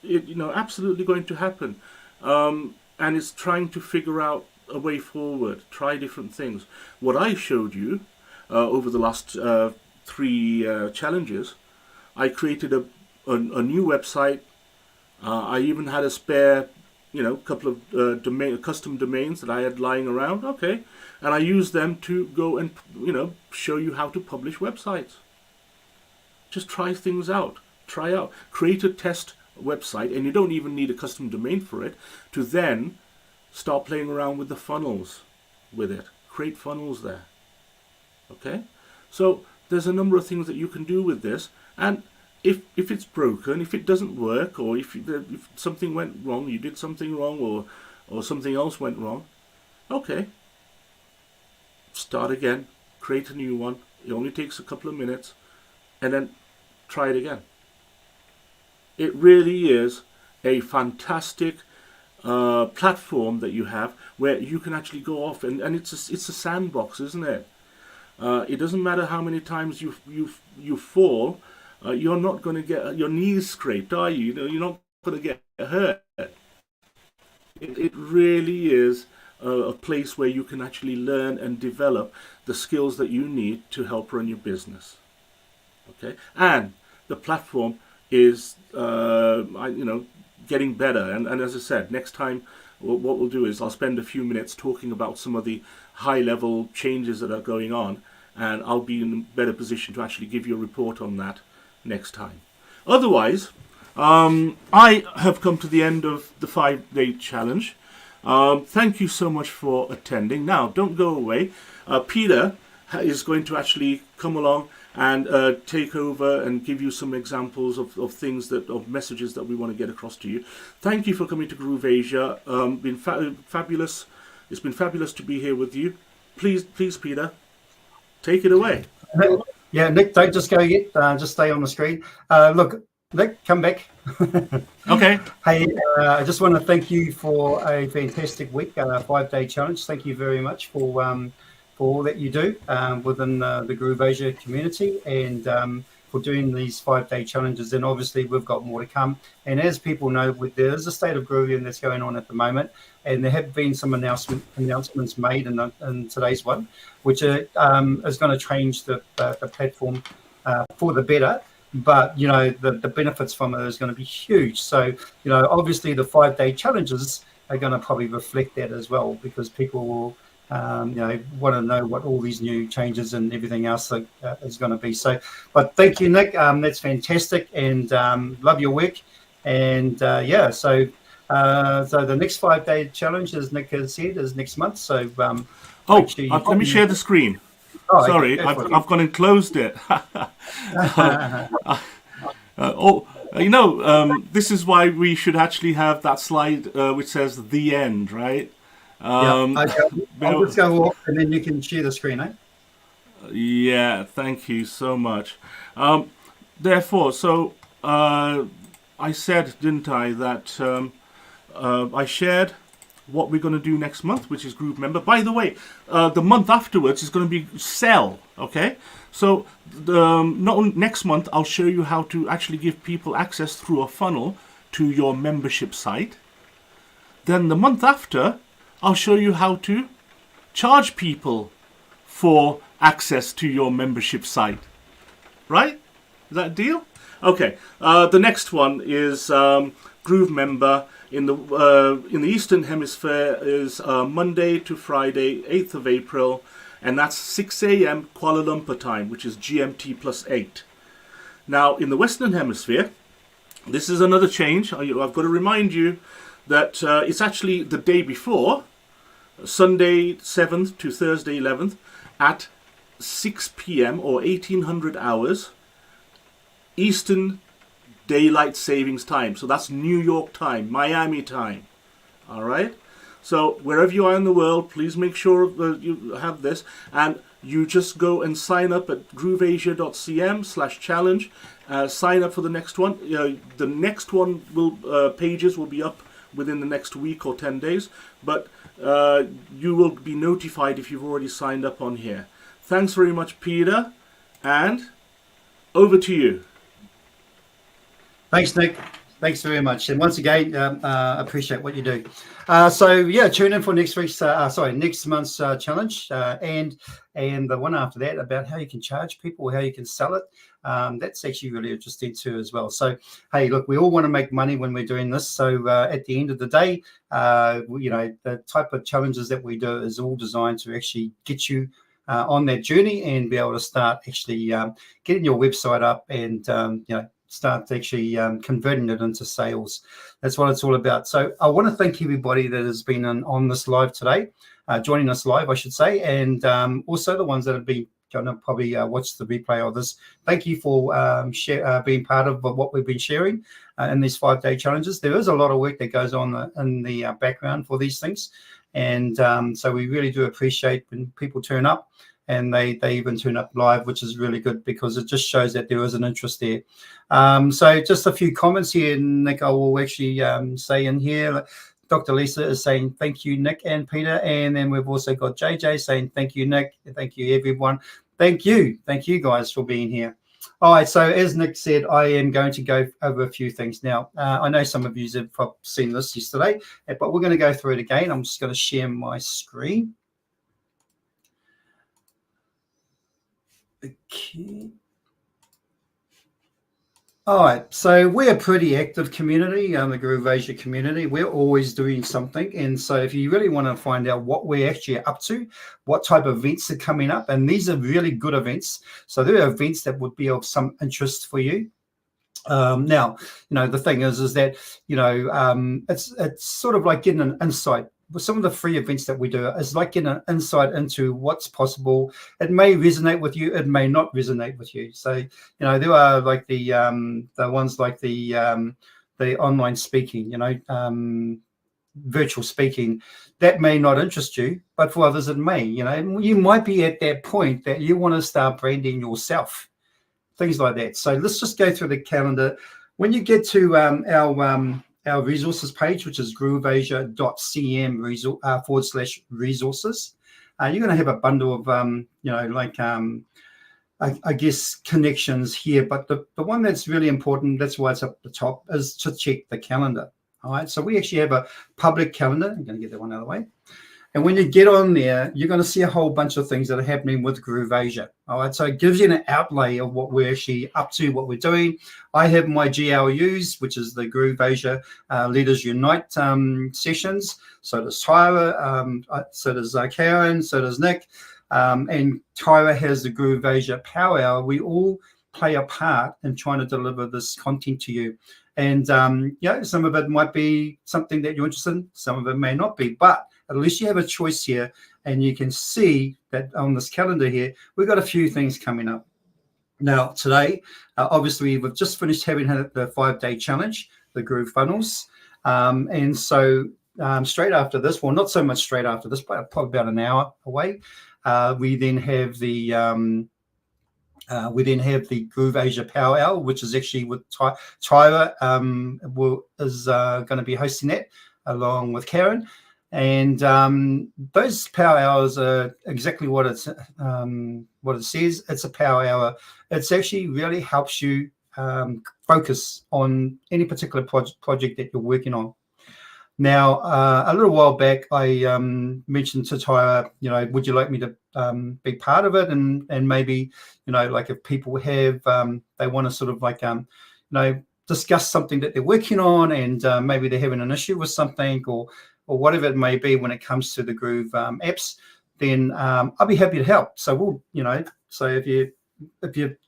absolutely going to happen, and it's trying to figure out a way forward. Try different things. What I showed you over the last 3 challenges, I created a new website. I even had a spare, couple of custom domains that I had lying around. Okay, and I used them to go and show you how to publish websites. Just try things out. Try out, create a test website, and you don't even need a custom domain for it, to then start playing around with the funnels with it. Create funnels there. Okay? So there's a number of things that you can do with this, and if it's broken, if it doesn't work, or if something went wrong, you did something wrong, or something else went wrong, okay. Start again, create a new one. It only takes a couple of minutes, and then try it again. It really is a fantastic platform that you have, where you can actually go off, and it's a sandbox, isn't it? It doesn't matter how many times you fall, you're not going to get your knees scraped, are you? You're not going to get hurt. It really is a place where you can actually learn and develop the skills that you need to help run your business. Okay, and the platform is getting better, and as I said, next time what we'll do is I'll spend a few minutes talking about some of the high level changes that are going on, and I'll be in a better position to actually give you a report on that next time. Otherwise, I have come to the end of the 5-day challenge. Thank you so much for attending. Now, don't go away. Peter is going to actually come along and take over and give you some examples of things of messages that we want to get across to you. Thank you for coming to Groove Asia. Been fabulous. It's been fabulous to be here with you. Please, Peter, take it away. Yeah, Nick, don't just go yet. Just stay on the screen. Look, Nick, come back. Okay. Hey, I just want to thank you for a fantastic week, 5-day challenge. Thank you very much for all that you do within the Groove Asia community, and for doing these 5-day challenges. And obviously we've got more to come, and as people know, there is a state of grooving that's going on at the moment, and there have been some announcements made in today's one, which is going to change the platform for the better. But the benefits from it is going to be huge. So obviously the 5-day challenges are going to probably reflect that as well, because people will want to know what all these new changes and everything else is going to be. So, but thank you, Nick. That's fantastic, and love your work. And so the next 5-day challenge, as Nick has said, is next month. So let me share the screen. Oh, sorry, okay, I've gone and closed it. This is why we should actually have that slide which says the end, right? Okay. I'll just go off and then you can share the screen, eh? Yeah, thank you so much. Therefore, I said, didn't I, that I shared what we're going to do next month, which is Groove Member. By the way, the month afterwards is going to be Sell, okay? So next month, I'll show you how to actually give people access through a funnel to your membership site. Then the month after, I'll show you how to charge people for access to your membership site. Right? Is that a deal? Okay. The next one is Groove Member in the Eastern Hemisphere is Monday to Friday, 8th of April, and that's 6 a.m. Kuala Lumpur time, which is GMT +8. Now, in the Western Hemisphere, this is another change. I've got to remind you that it's actually the day before, Sunday 7th to Thursday 11th, at 6 p.m. or 1800 hours Eastern Daylight Savings Time. So that's New York time, Miami time. All right? So wherever you are in the world, please make sure that you have this. And you just go and sign up at grooveasia.cm/challenge. Sign up for the next one. The next one pages will be up within the next week or 10 days. But you will be notified if you've already signed up on here. Thanks very much, Peter. And over to you. Thanks, Nick. Thanks very much. And once again, appreciate what you do. Tune in for next month's challenge and the one after that about how you can charge people, how you can sell it. That's actually really interesting too as well. So, hey, look, we all want to make money when we're doing this. So at the end of the day, the type of challenges that we do is all designed to actually get you on that journey and be able to start actually getting your website up and, start actually converting it into sales. That's what it's all about. So I want to thank everybody that has been on this live today, joining us live, I should say, and also the ones that have been going to probably watch the replay of this. Thank you for being part of what we've been sharing in these 5-day challenges. There is a lot of work that goes on in the background for these things, and so we really do appreciate when people turn up. And they even turn up live, which is really good because it just shows that there is an interest there. So just a few comments here, Nick, I will actually say in here. Dr. Lisa is saying, thank you, Nick and Peter. And then we've also got JJ saying, thank you, Nick. Thank you, everyone. Thank you. Thank you, guys, for being here. All right. So as Nick said, I am going to go over a few things now. I know some of you have seen this yesterday, but we're going to go through it again. I'm just going to share my screen. Okay. All right. So we're a pretty active community, the GrooveAsia community. We're always doing something. And so if you really want to find out what we're actually up to, what type of events are coming up, and these are really good events. So there are events that would be of some interest for you. Now, the thing is that, it's sort of like getting an insight. Some of the free events that we do is like getting an insight into what's possible. It may resonate with you, it may not resonate with you. So, there are like the ones like the online speaking, virtual speaking, that may not interest you, but for others it may. You might be at that point that you want to start branding yourself, things like that. So let's just go through the calendar. When you get to our resources page, which is grooveasia.cm/resources. You're going to have a bundle of, I guess, connections here. But the one that's really important, that's why it's up the top, is to check the calendar. All right. So we actually have a public calendar. I'm going to get that one out of the way. And when you get on there, you're going to see a whole bunch of things that are happening with Groove Asia. All right, so it gives you an outlay of what we're actually up to, what we're doing. I have my GLUs, which is the Groove Asia Leaders Unite sessions. So does Tyra, so does Karen, so does Nick, and Tyra has the Groove Asia Power Hour. We all play a part in trying to deliver this content to you. And some of it might be something that you're interested in, some of it may not be, but at least you have a choice here, and you can see that on this calendar here, we've got a few things coming up. Now, today, obviously, we've just finished having the 5-day challenge, the GrooveFunnels. And so straight after this, well, not so much straight after this, but probably about an hour away, we then have the Groove Asia Power Hour, which is actually with Tyra is going to be hosting that along with Karen. And those power hours are exactly what it says. It's a power hour. It's actually really helps you focus on any particular project that you're working on. Now, a little while back, I mentioned to Tyra, would you like me to be part of it? And maybe, like if people have, they want to sort of like, discuss something that they're working on, and maybe they're having an issue with something or whatever it may be when it comes to the Groove apps, then I'll be happy to help. So we'll, so if you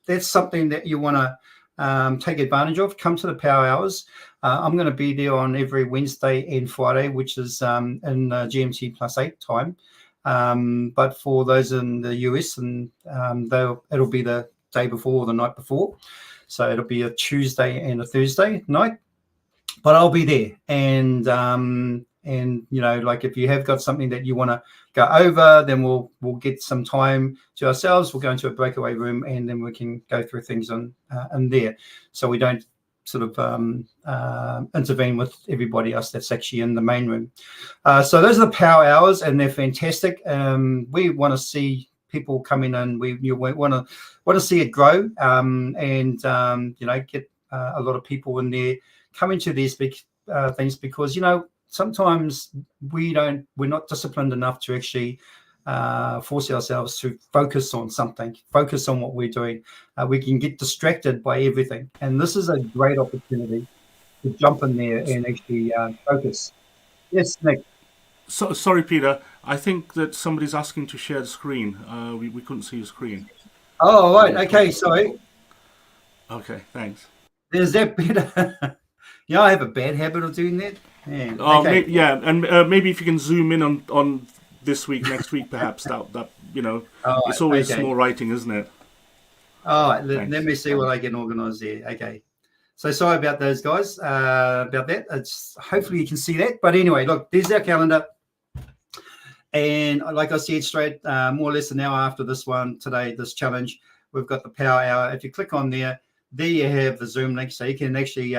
that's something that you want to take advantage of, come to the Power Hours. I'm going to be there on every Wednesday and Friday, which is in GMT +8 time. But for those in the US, and it'll be the day before or the night before. So it'll be a Tuesday and a Thursday night. But I'll be there, and like if you have got something that you want to go over, then we'll get some time to ourselves. We'll go into a breakaway room, and then we can go through things in there, so we don't sort of intervene with everybody else that's actually in the main room. So those are the Power Hours, and they're fantastic. We want to see people coming in. We want to see it grow, and get a lot of people in there coming to these big things, because sometimes we're not disciplined enough to actually force ourselves to focus on something, focus on what we're doing. We can get distracted by everything, and this is a great opportunity to jump in there and actually focus. Yes, Nick. So, sorry, Peter. I think that somebody's asking to share the screen. We couldn't see your screen. Oh, right. Okay, sorry. Okay, thanks. There's that bit. I have a bad habit of doing that. Yeah, okay. And maybe if you can zoom in on this week, next week, perhaps that it's always more writing, isn't it? All right, let me see what I can organise there. Okay, so sorry about those guys. About that. It's hopefully you can see that. But anyway, look, there's our calendar, and like I said, straight more or less an hour after this one today, this challenge, we've got the Power Hour. If you click on there you have the Zoom link, so you can actually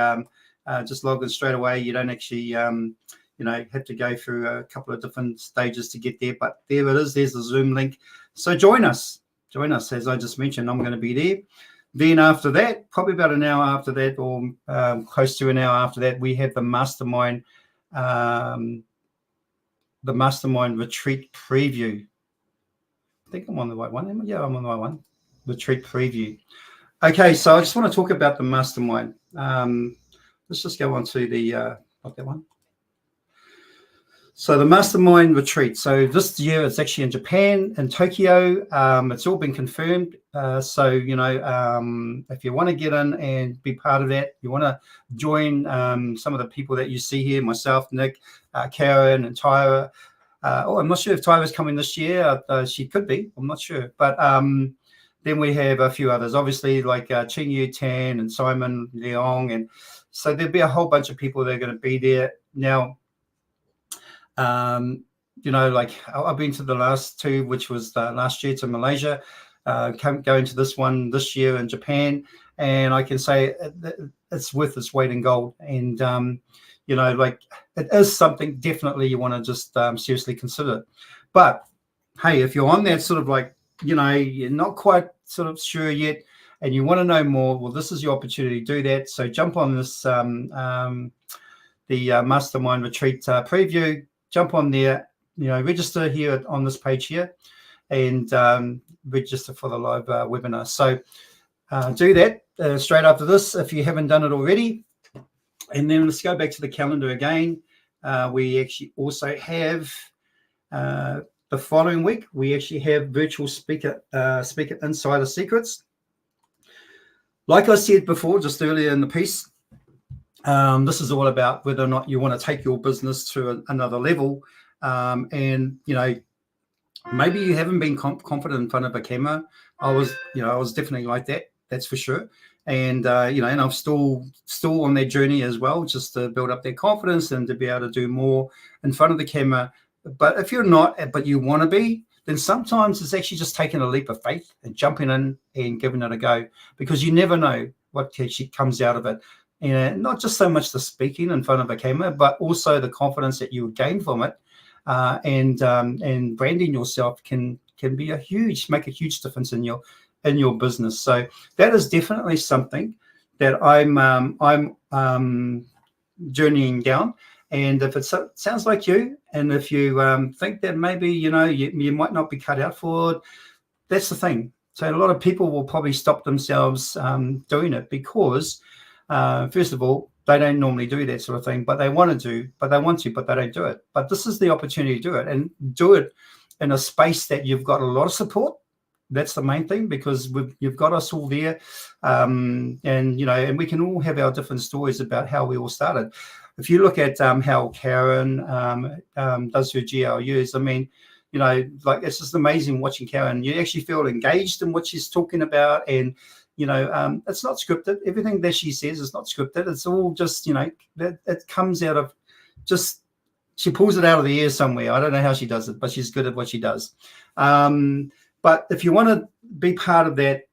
just log in straight away. You don't actually have to go through a couple of different stages to get there, but there it is. There's the Zoom link. So join us. As I just mentioned, I'm going to be there. Then after that, probably about an hour after that, or close to an hour after that, we have the Mastermind Retreat Preview. I think I'm on the right one. Yeah, I'm on the right one. Retreat Preview. Okay, so I just want to talk about the Mastermind. Let's just go on to the not that one. So the Mastermind Retreat. So this year it's actually in Japan, in Tokyo. It's all been confirmed. So if you want to get in and be part of that, you want to join some of the people that you see here, myself, Nick, Karen, and Tyra. I'm not sure if Tyra's coming this year. She could be. I'm not sure, but. Then we have a few others, obviously, like Ching Yu Tan and Simon Leong. And so there'll be a whole bunch of people that are going to be there. Now, like I've been to the last two, which was last year to Malaysia, going to this one this year in Japan. And I can say it's worth its weight in gold. And, like it is something definitely you want to just seriously consider. But, hey, if you're on that sort of like, you're not quite sort of sure yet, and you want to know more, well, this is your opportunity to do that. So jump on this, the Mastermind Retreat preview, jump on there, register here on this page here, and register for the live webinar. So do that straight after this if you haven't done it already. And then let's go back to the calendar again. We actually also have the following week, we actually have virtual speaker insider secrets. Like I said before, just earlier in the piece, this is all about whether or not you want to take your business to another level. And, maybe you haven't been confident in front of a camera. I was definitely like that. That's for sure. And, and I'm still on that journey as well, just to build up their confidence and to be able to do more in front of the camera. But if you're not, but you want to be, then sometimes it's actually just taking a leap of faith and jumping in and giving it a go, because you never know what actually comes out of it. And not just so much the speaking in front of a camera, but also the confidence that you would gain from it. And branding yourself can be make a huge difference in your business. So that is definitely something that I'm journeying down. And if it sounds like you, and if you think that maybe you might not be cut out for it, that's the thing. So a lot of people will probably stop themselves doing it because, first of all, they don't normally do that sort of thing, but they want to, but they don't do it. But this is the opportunity to do it, and do it in a space that you've got a lot of support. That's the main thing, because you've got us all there, and we can all have our different stories about how we all started. If you look at how Karen does her GLUs, I mean, it's just amazing watching Karen. You actually feel engaged in what she's talking about, and it's not scripted. Everything that she says is not scripted. It's all just, it comes out of just, she pulls it out of the air somewhere. I don't know how she does it, but she's good at what she does. But if you want to be part of that,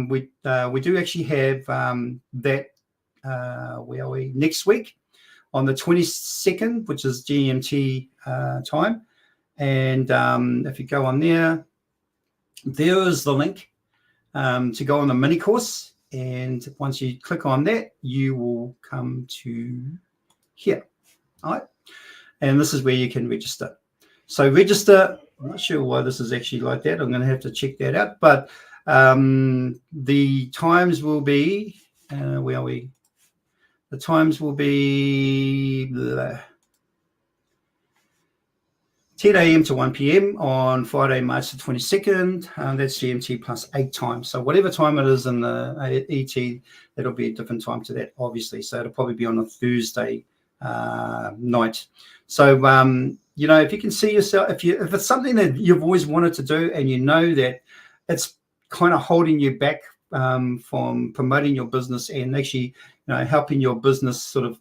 we do actually have that, where are we? Next week on the 22nd, which is GMT time. And if you go on there is the link to go on the mini course. And once you click on that, you will come to here. All right. And this is where you can register. So register, I'm not sure why this is actually like that. I'm going to have to check that out. But the times will be, where are we? The times will be 10 a.m. to 1 p.m. on Friday, March the 22nd. That's GMT plus 8 times. So whatever time it is in the ET, that'll be a different time to that, obviously. So it'll probably be on a Thursday night. So, if you can see yourself, if it's something that you've always wanted to do, and you know that it's kind of holding you back from promoting your business and actually, helping your business sort of,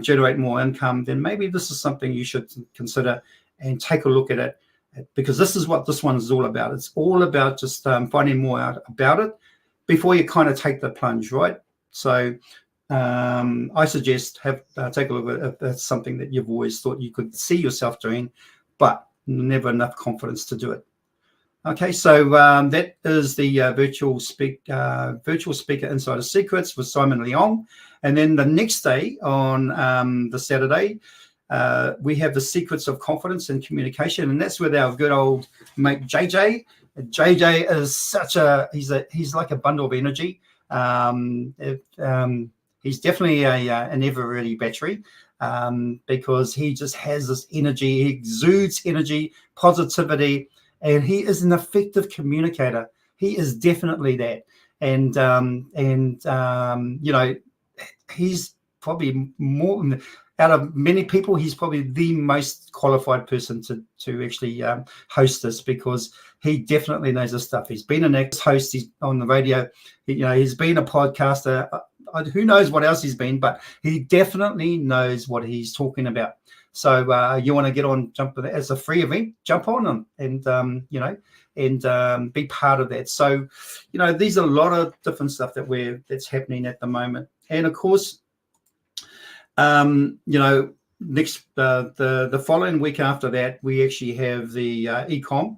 generate more income, then maybe this is something you should consider and take a look at it, because this is what this one is all about. It's all about just finding more out about it before you kind of take the plunge, right? So I suggest take a look at it if that's something that you've always thought you could see yourself doing, but never enough confidence to do it. Okay, so that is the virtual speaker insider secrets with Simon Leong. And then the next day on the Saturday, we have the secrets of confidence and communication, and that's with our good old mate JJ. JJ is he's like a bundle of energy. He's definitely an ever-ready battery, because he just has this energy. He exudes energy, positivity, and he is an effective communicator. He is definitely that. And he's probably more out of many people, he's probably the most qualified person to actually host this, because he definitely knows his stuff. He's been an ex-host, he's on the radio, he's been a podcaster. Who knows what else he's been, but he definitely knows what he's talking about. So you want to get on, jump as a free event, jump on and be part of that. So, these are a lot of different stuff that's happening at the moment. And of course, next the following week after that, we actually have the ecom.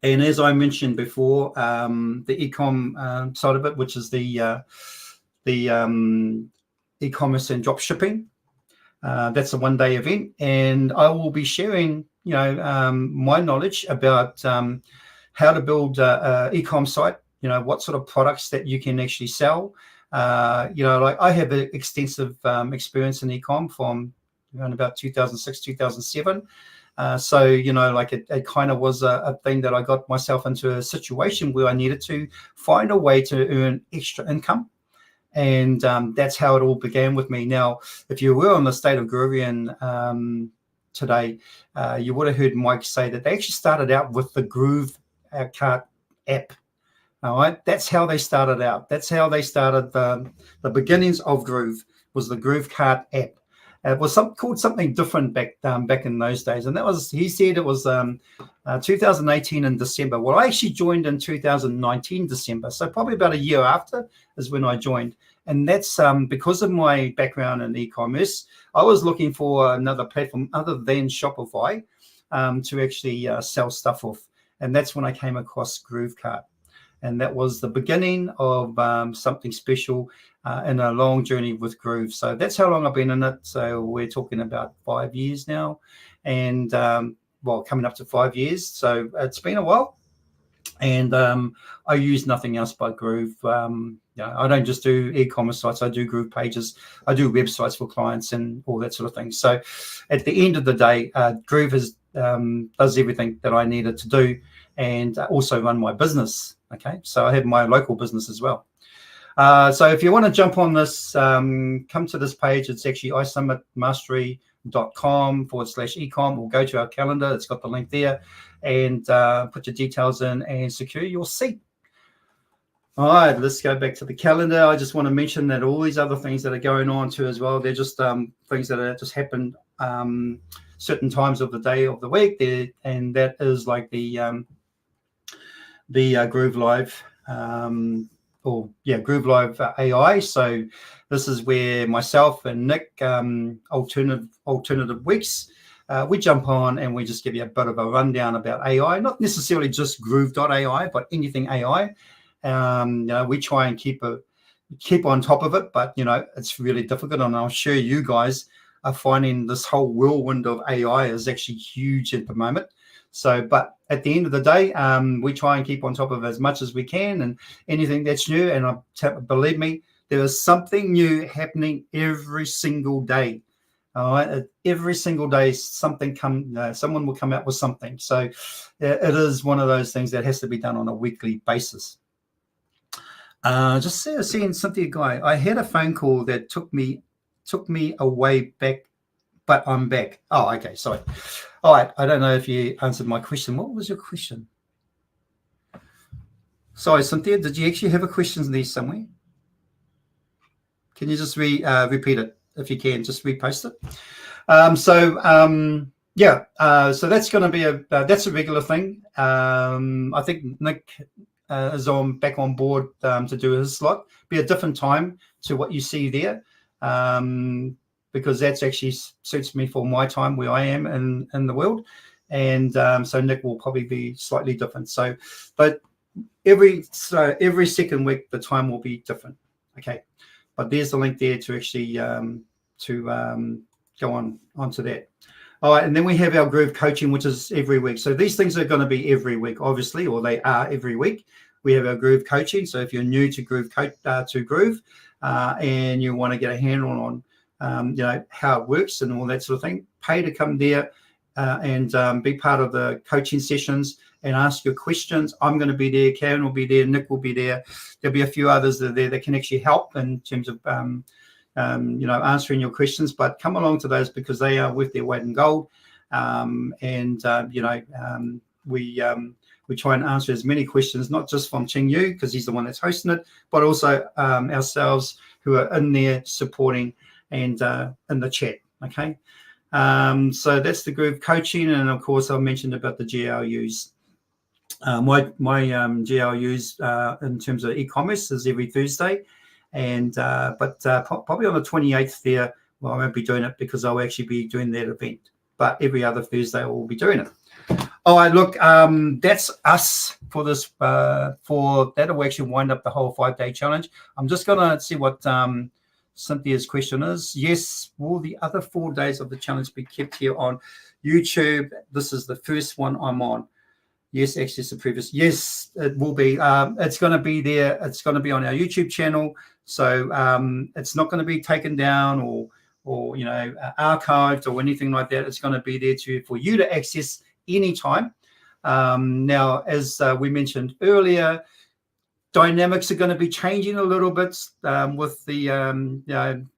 And as I mentioned before, the ecom side of it, which is the e-commerce and drop shipping. That's a one-day event, and I will be sharing, my knowledge about how to build an e-com site. What sort of products that you can actually sell. Like I have an extensive experience in e-com from around about 2006, 2007. So, like it kind of was a thing that I got myself into a situation where I needed to find a way to earn extra income. And that's how it all began with me. Now, if you were on the State of Groovian today, you would have heard Mike say that they actually started out with the Groove Cart app. All right, that's how they started out. That's how they started the beginnings of Groove, was the Groove Cart app. It was called something different back in those days, and that was, he said it was 2018 in December. Well, I actually joined in 2019 December, so probably about a year after is when I joined. And that's because of my background in e-commerce. I was looking for another platform other than Shopify to actually sell stuff off, and that's when I came across GrooveCart. And that was the beginning of something special in a long journey with Groove. So that's how long I've been in it. So we're talking about 5 years now, and coming up to 5 years. So it's been a while, and I use nothing else but Groove. I don't just do e-commerce sites. I do Groove pages. I do websites for clients and all that sort of thing. So at the end of the day, Groove does everything that I needed to do, and also run my business. Okay, so I have my local business as well. So if you want to jump on this, come to this page. It's actually isummitmastery.com/ecom. We'll go to our calendar. It's got the link there, and put your details in and secure your seat. All right, let's go back to the calendar. I just want to mention that all these other things that are going on too as well, they're just things that are just happened certain times of the day of the week there, and that is like the Groove Live Groove Live AI. So this is where myself and Nick, alternative weeks, we jump on and we just give you a bit of a rundown about AI, not necessarily just Groove.ai, but anything AI. We try and keep on top of it, but it's really difficult, and I'm sure you guys are finding this whole whirlwind of AI is actually huge at the moment. So, but at the end of the day, we try and keep on top of it as much as we can, and anything that's new. And believe me, there is something new happening every single day. All right, every single day, someone will come out with something. So, it is one of those things that has to be done on a weekly basis. Just seeing Cynthia Guy. I had a phone call that took me away back, but I'm back. Oh, okay, sorry. All right, I don't know if you answered my question. What was your question? Sorry, Cynthia, did you actually have a question there somewhere? Can you just repeat it if you can? Just repost it. So that's going to be that's a regular thing. I think Nick is back on board to do his slot. Be a different time to what you see there. Because that's actually suits me for my time where I am in the world. And so Nick will probably be slightly different. So, but every second week, the time will be different. Okay. But there's the link there to actually go onto that. All right. And then we have our Groove coaching, which is every week. So these things are going to be every week, obviously, or they are every week. We have our Groove coaching. So if you're new to Groove, and you want to get a handle on how it works and all that sort of thing, pay to come there and be part of the coaching sessions and ask your questions. I'm going to be there. Karen will be there. Nick will be there. There'll be a few others that are there that can actually help in terms of answering your questions. But come along to those because they are worth their weight in gold. We try and answer as many questions, not just from Ching Yu because he's the one that's hosting it, but also ourselves who are in there supporting and in the chat. Okay, so that's the Groove coaching, and of course I mentioned about the GLUs. My GLUs in terms of e-commerce is every Thursday, and but probably on the 28th there, well, I won't be doing it because I'll actually be doing that event. But every other Thursday I will be doing it. All right, look, that's us for this. For that, will actually wind up the whole 5-day challenge. I'm just gonna see what Cynthia's question is, yes, will the other 4 days of the challenge be kept here on YouTube? This is the first one I'm on. Yes, access the previous. Yes, it will be. It's going to be there. It's going to be on our YouTube channel. So it's not going to be taken down or archived or anything like that. It's going to be there for you to access anytime. Now, as we mentioned earlier, dynamics are going to be changing a little bit with the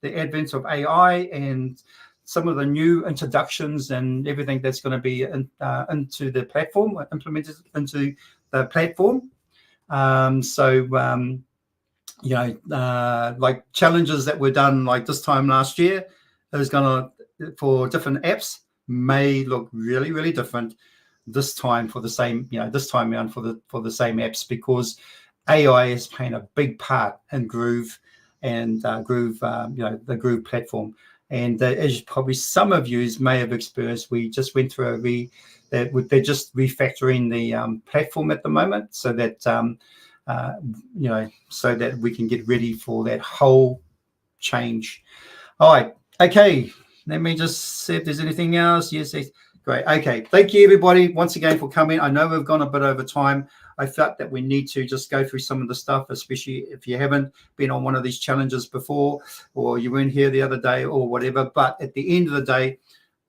advent of AI and some of the new introductions and everything that's going to be into the platform, implemented into the platform. Like challenges that were done like this time last year is going to, for different apps, may look really, really different this time for the same, this time around for the same apps, because AI is playing a big part in Groove and Groove, the Groove platform. And as probably some of you may have experienced, we just went through they're just refactoring the platform at the moment, so that so that we can get ready for that whole change. All right, okay. Let me just see if there's anything else. Yes, great. Okay, thank you everybody once again for coming. I know we've gone a bit over time. I felt that we need to just go through some of the stuff, especially if you haven't been on one of these challenges before, or you weren't here the other day or whatever. But at the end of the day,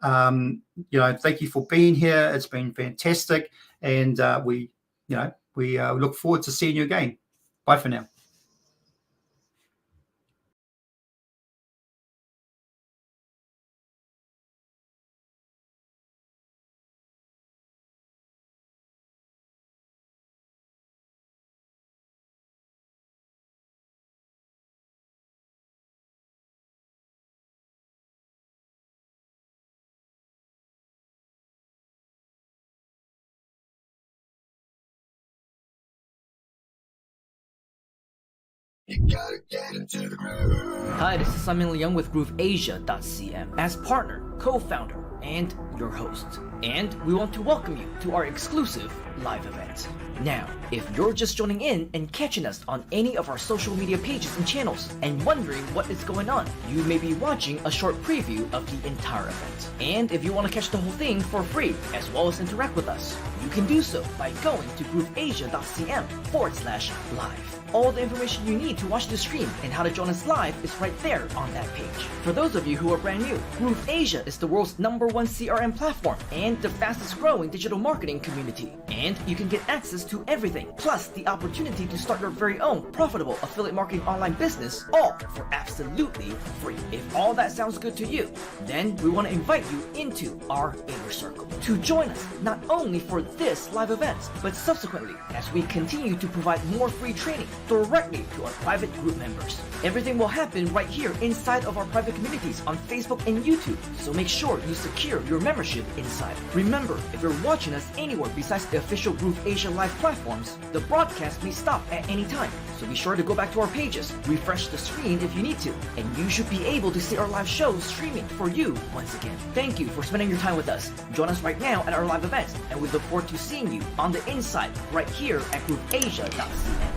thank you for being here. It's been fantastic. And we look forward to seeing you again. Bye for now. You gotta get into the groove. Hi, this is Simon Leung with GrooveAsia.cm as partner, co-founder, and your host. And we want to welcome you to our exclusive live event. Now, if you're just joining in and catching us on any of our social media pages and channels and wondering what is going on, you may be watching a short preview of the entire event. And if you want to catch the whole thing for free, as well as interact with us, you can do so by going to grooveasia.cm/live. All the information you need to watch the stream and how to join us live is right there on that page. For those of you who are brand new, Groove Asia is the world's #1 CRM platform and the fastest growing digital marketing community. And you can get access to everything, plus the opportunity to start your very own profitable affiliate marketing online business, all for absolutely free. If all that sounds good to you, then we want to invite you into our inner circle to join us not only for this live event, but subsequently as we continue to provide more free training directly to our private group members. Everything will happen right here inside of our private communities on Facebook and YouTube, so make sure you secure your membership inside. Remember, if you're watching us anywhere besides the official Groove Asia live platforms, the broadcast may stop at any time, so be sure to go back to our pages, refresh the screen if you need to, and you should be able to see our live shows streaming for you once again. Thank you for spending your time with us. Join us right now at our live event, and we look forward to seeing you on the inside right here at GrooveAsia.cm.